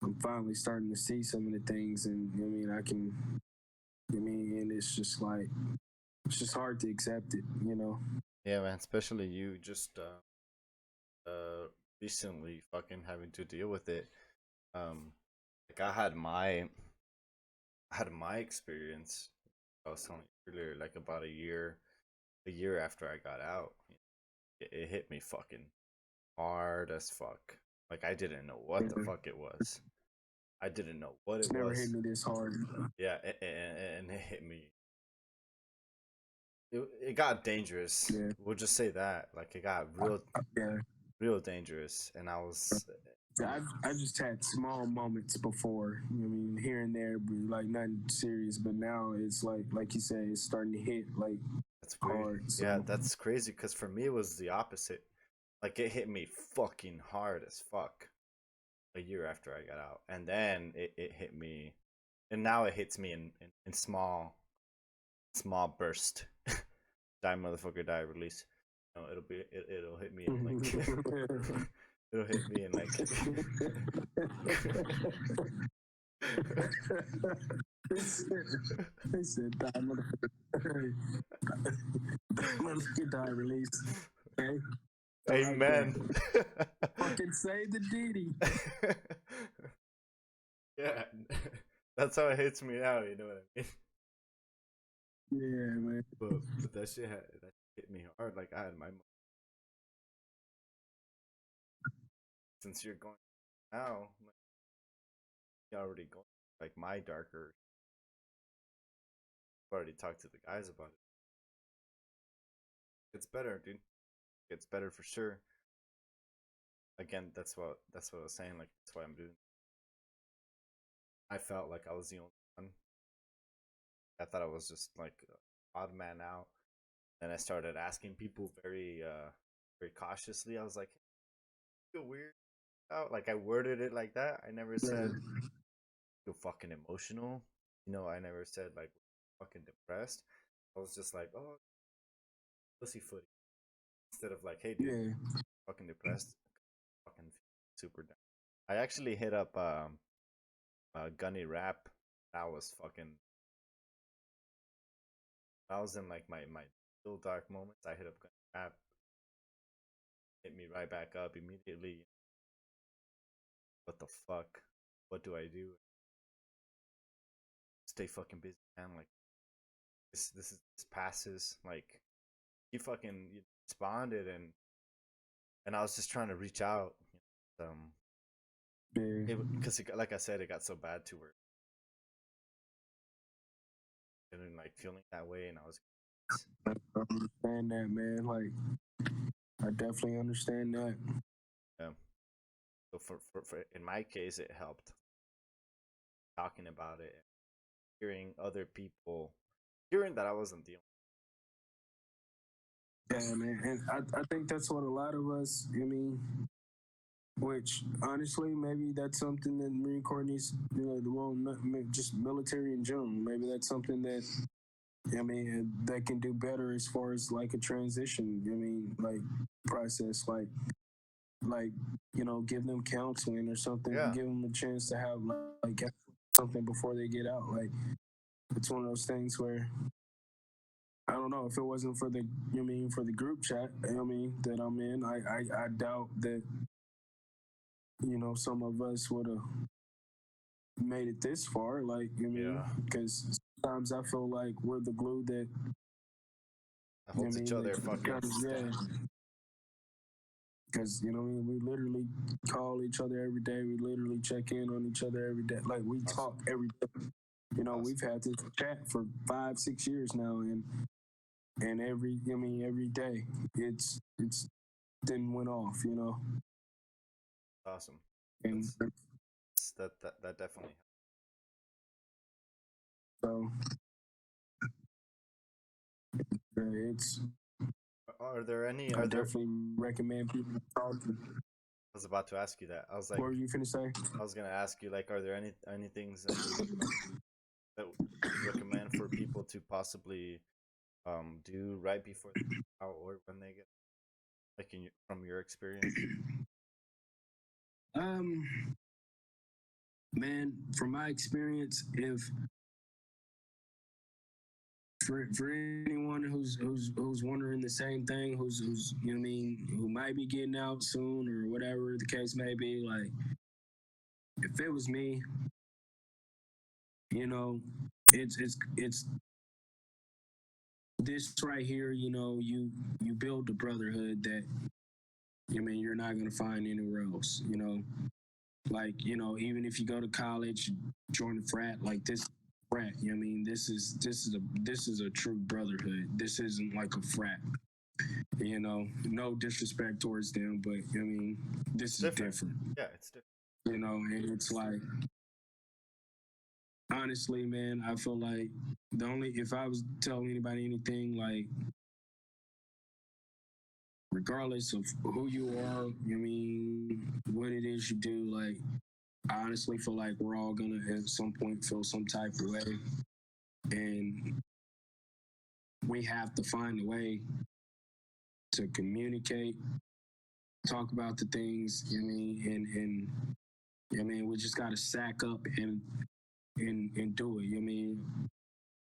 I'm finally starting to see some of the things, and I mean, and it's just like it's just hard to accept it, you know. Yeah, man. Especially you just recently fucking having to deal with it. Like I had my experience. I was telling you earlier, like about a year after I got out, it hit me fucking hard as fuck. Like I didn't know what the fuck it was. I didn't know what It's it never hit was. me this hard. Yeah, and it hit me. It got dangerous. Yeah, We'll just say that. Like it got yeah. real dangerous, and I was. I just had small moments before. I mean, here and there, but like nothing serious. But now it's like you say, it's starting to hit like That's weird. hard. So. Yeah, that's crazy. Because for me, it was the opposite. Like it hit me fucking hard as fuck a year after I got out, and then it hit me, and now it hits me in small burst. Die motherfucker die release. No, it'll hit me in like it'll hit me in like They said die motherfucker. Motherfucker die release. Okay. Amen. Fucking say the ditty. Yeah. That's how it hits me now, you know what I mean? Yeah, man. But that shit hit me hard. Like I had my since you're going now, like, you already going like my darker. I've already talked to the guys about it. It's better, dude. It's better for sure. Again, that's what I was saying. Like that's why I'm doing. I felt like I was the only one. I thought I was just like odd man out. And I started asking people very cautiously. I was like, "Feel weird out." Like I worded it like that. I never said feel fucking emotional. You know, I never said like fucking depressed. I was just like, oh, pussy footy. Instead of like, hey, dude, Yeah. fucking depressed, fucking super down. I actually hit up Gunny Rap. That was fucking. I was in like my still dark moments. I hit up Gunny Rap. Hit me right back up immediately. What the fuck? What do I do? Stay fucking busy, man. Like this passes. Like he fucking responded, and I was just trying to reach out. Because like I said, it got so bad to her, and like feeling that way, and I was. I understand that, man. Like, I definitely understand that. Yeah. So for in my case, it helped talking about it, hearing other people, hearing that I wasn't the Yeah, man. And I think that's what a lot of us, I mean, which honestly, maybe that's something that Marine Corps needs, just military in general. Maybe that's something that, I mean, that can do better as far as like a transition, I mean, like process, like, give them counseling or something, Yeah. give them a chance to have like something before they get out. Like, it's one of those things where I don't know if it wasn't for for the group chat, that I'm in, I doubt that, some of us would have made it this far. Like, Yeah. because sometimes I feel like we're the glue that holds each other fucking. yeah. Because we literally call each other every day. We literally check in on each other every day. Like we talk every day. We've had this chat for 5-6 years now, and every day it's then went off. Awesome. And That definitely. so it's. Are there any? I definitely recommend people talk to. I was about to ask you that. I was like, What were you finna say? I was gonna ask you like, are there any things that you recommend for people to possibly do right before they get out or when they get like from your experience? Um, Man, from my experience, if for anyone who's wondering the same thing, who's you know what I mean, who might be getting out soon or whatever the case may be, like if it was me, you know, it's this right here, you know, you build the brotherhood that I mean you're not gonna find anywhere else, you know. Like, you know, even if you go to college, join a frat, like this frat, you know what I mean? This is a true brotherhood. This isn't like a frat. You know, no disrespect towards them, but I mean, this is different. Yeah, it's different. You know, and it's like honestly, man, I feel like the only if I was telling anybody anything, like regardless of who you are, I mean, what it is you do, like I honestly feel like we're all gonna at some point feel some type of way, and we have to find a way to communicate, talk about the things. You know what I mean, and I mean, we just gotta sack up and do it. You know what I mean,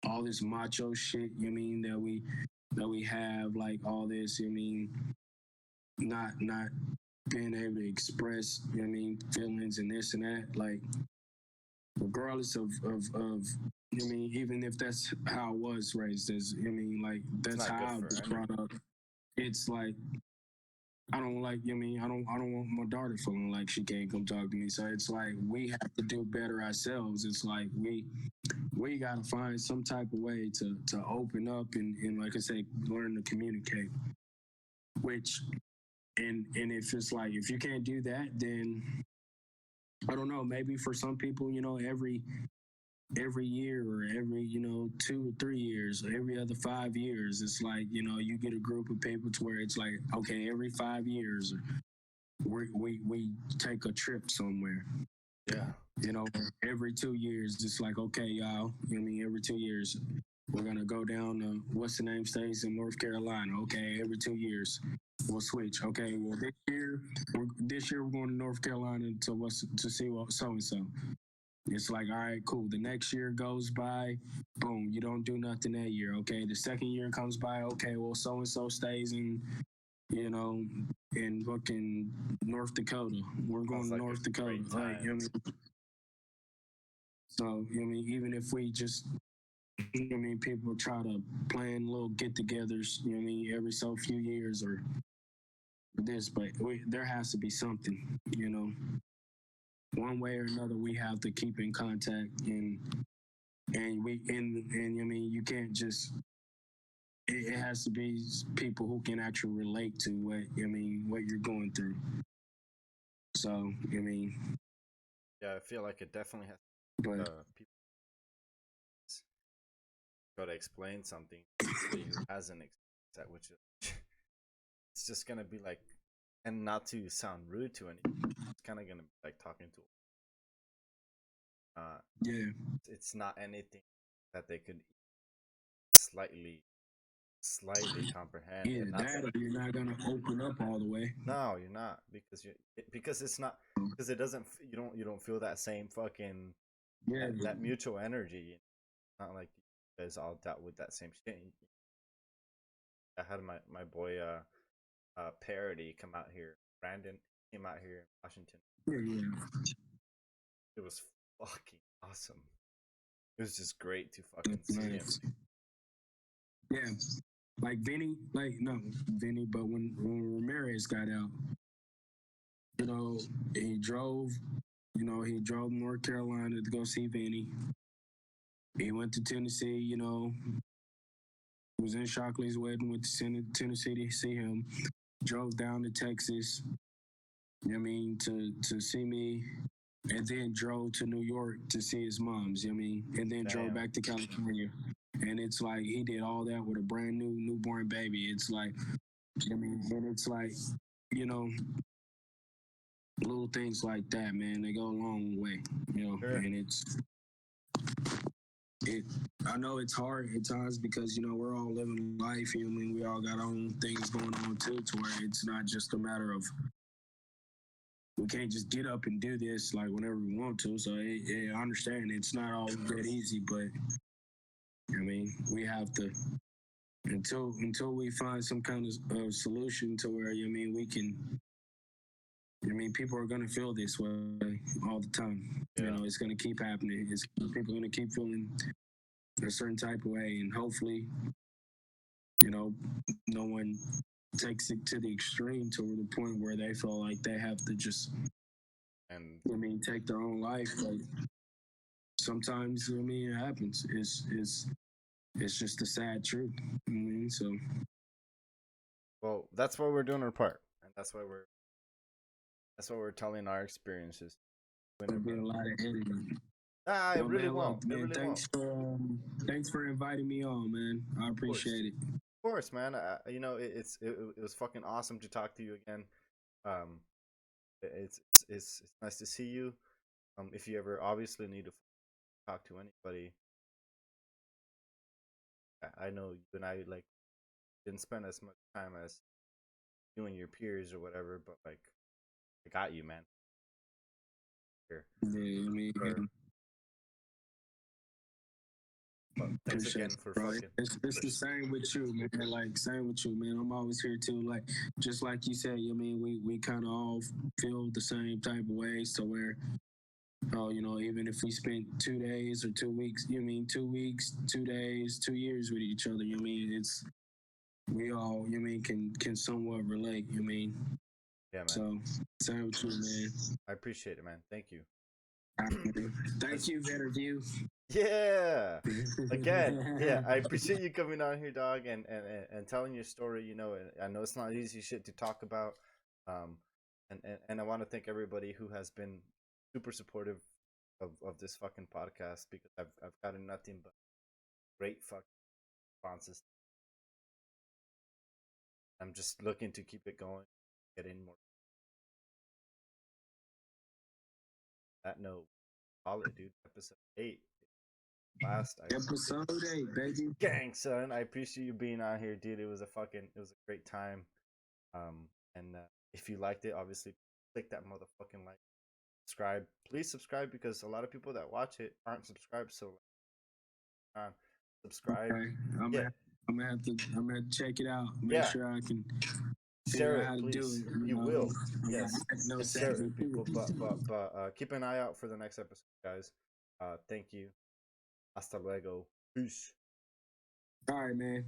all this macho shit. You know what I mean that we have like all this. You know what I mean, not being able to express. You know what I mean, feelings and this and that. Like regardless of I mean, even if that's how I was raised, as I mean, like that's how I was brought up. It's like I don't like. I mean, I don't want my daughter feeling like she can't come talk to me. So it's like we have to do better ourselves. It's like we gotta find some type of way to open up and like I say, learn to communicate. Which and if it's like if you can't do that, then I don't know. Maybe for some people, you know, every year or every 2 or 3 years or every other 5 years, it's like you get a group of people to where it's like okay, every 5 years we take a trip somewhere. Yeah. Every 2 years it's like okay, y'all, I mean every 2 years we're gonna go down to what's the name states in North Carolina. Okay, every 2 years we'll switch. Okay, well this year we're going to North Carolina to see what so and so. It's like, all right, cool. The next year goes by, boom, you don't do nothing that year. Okay, the second year comes by, okay, well, so and so stays in fucking North Dakota. We're going to North Dakota. Like, so, I mean, even if we just, I mean, people try to plan little get-togethers, I mean, every so few years or this, but there has to be something, one way or another. We have to keep in contact and I mean, you can't just. It has to be people who can actually relate to what you're going through. So I mean, yeah, I feel like it definitely has. But people got to explain something to somebody who hasn't experienced that, which is it's just gonna be like, and not to sound rude to anyone, it's kind of gonna be like talking to. Yeah, it's not anything that they could slightly comprehend. Yeah, that you're not gonna open up all the way. No, you're not, because it's not, because it doesn't. You don't feel that same fucking that mutual energy. Not like you guys all dealt with that same shit. I had my boy Parody come out here. Brandon came out here in Washington. Yeah. It was fucking awesome. It was just great to fucking see him. Yeah, like Vinny, but when Ramirez got out, he drove North Carolina to go see Vinny. He went to Tennessee, was in Shockley's wedding, went to Tennessee to see him. Drove down to Texas, to see me, and then drove to New York to see his moms, and then drove back to California. And it's like he did all that with a brand new newborn baby. It's like, and it's like, little things like that, man, they go a long way, Sure. And I know it's hard at times because, we're all living life. We all got our own things going on too, to where it's not just a matter of we can't just get up and do this like whenever we want to. So I understand it's not all that easy, but I mean, we have to until we find some kind of solution to where we can. I mean, people are gonna feel this way all the time. Yeah. It's gonna keep happening. People are gonna keep feeling a certain type of way, and hopefully, no one takes it to the extreme to the point where they feel like they have to just, And take their own life. Like sometimes, it happens. It's just the sad truth. So well, that's why we're doing our part, and that's why we're telling our experiences. there'll be a lot of editing. Ah, it Well, really man, won't. look, It man, really won't. thanks for inviting me on, man. I appreciate it. Of course, man. It was fucking awesome to talk to you again. Um, it's nice to see you. If you ever obviously need to talk to anybody, I know you and I like didn't spend as much time as you and your peers or whatever, but like I got you, man. Here. Yeah, But thanks again for fucking. It's the same with you, man. Like same with you, man. I'm always here too. Like just like you said, we kind of all feel the same type of ways to where, even if we spent 2 days or 2 weeks, 2 weeks, 2 days, 2 years with each other, it's we all, can somewhat relate. Yeah, man. So same with you, man. I appreciate it, man. Thank you. Thank you, VetterView. Yeah. Again, yeah, I appreciate you coming on here, dog, and telling your story. I know it's not easy shit to talk about, and I want to thank everybody who has been super supportive of this fucking podcast, because I've gotten nothing but great fucking responses. I'm just looking to keep it going, get in more. That note, call it, dude. Episode 8. Last Episode 8, baby. Gang, son. I appreciate you being on here, dude. It was a great time. And if you liked it, obviously click that motherfucking like, subscribe. Please subscribe, because a lot of people that watch it aren't subscribed. So, subscribe. Okay. I'm gonna have to check it out. Make Yeah. sure I can Share figure it, out how to do please. it. You will. Yeah, Yes. no Share it with second. people. But keep an eye out for the next episode, guys. Thank you. Hasta luego. Peace. All right, man.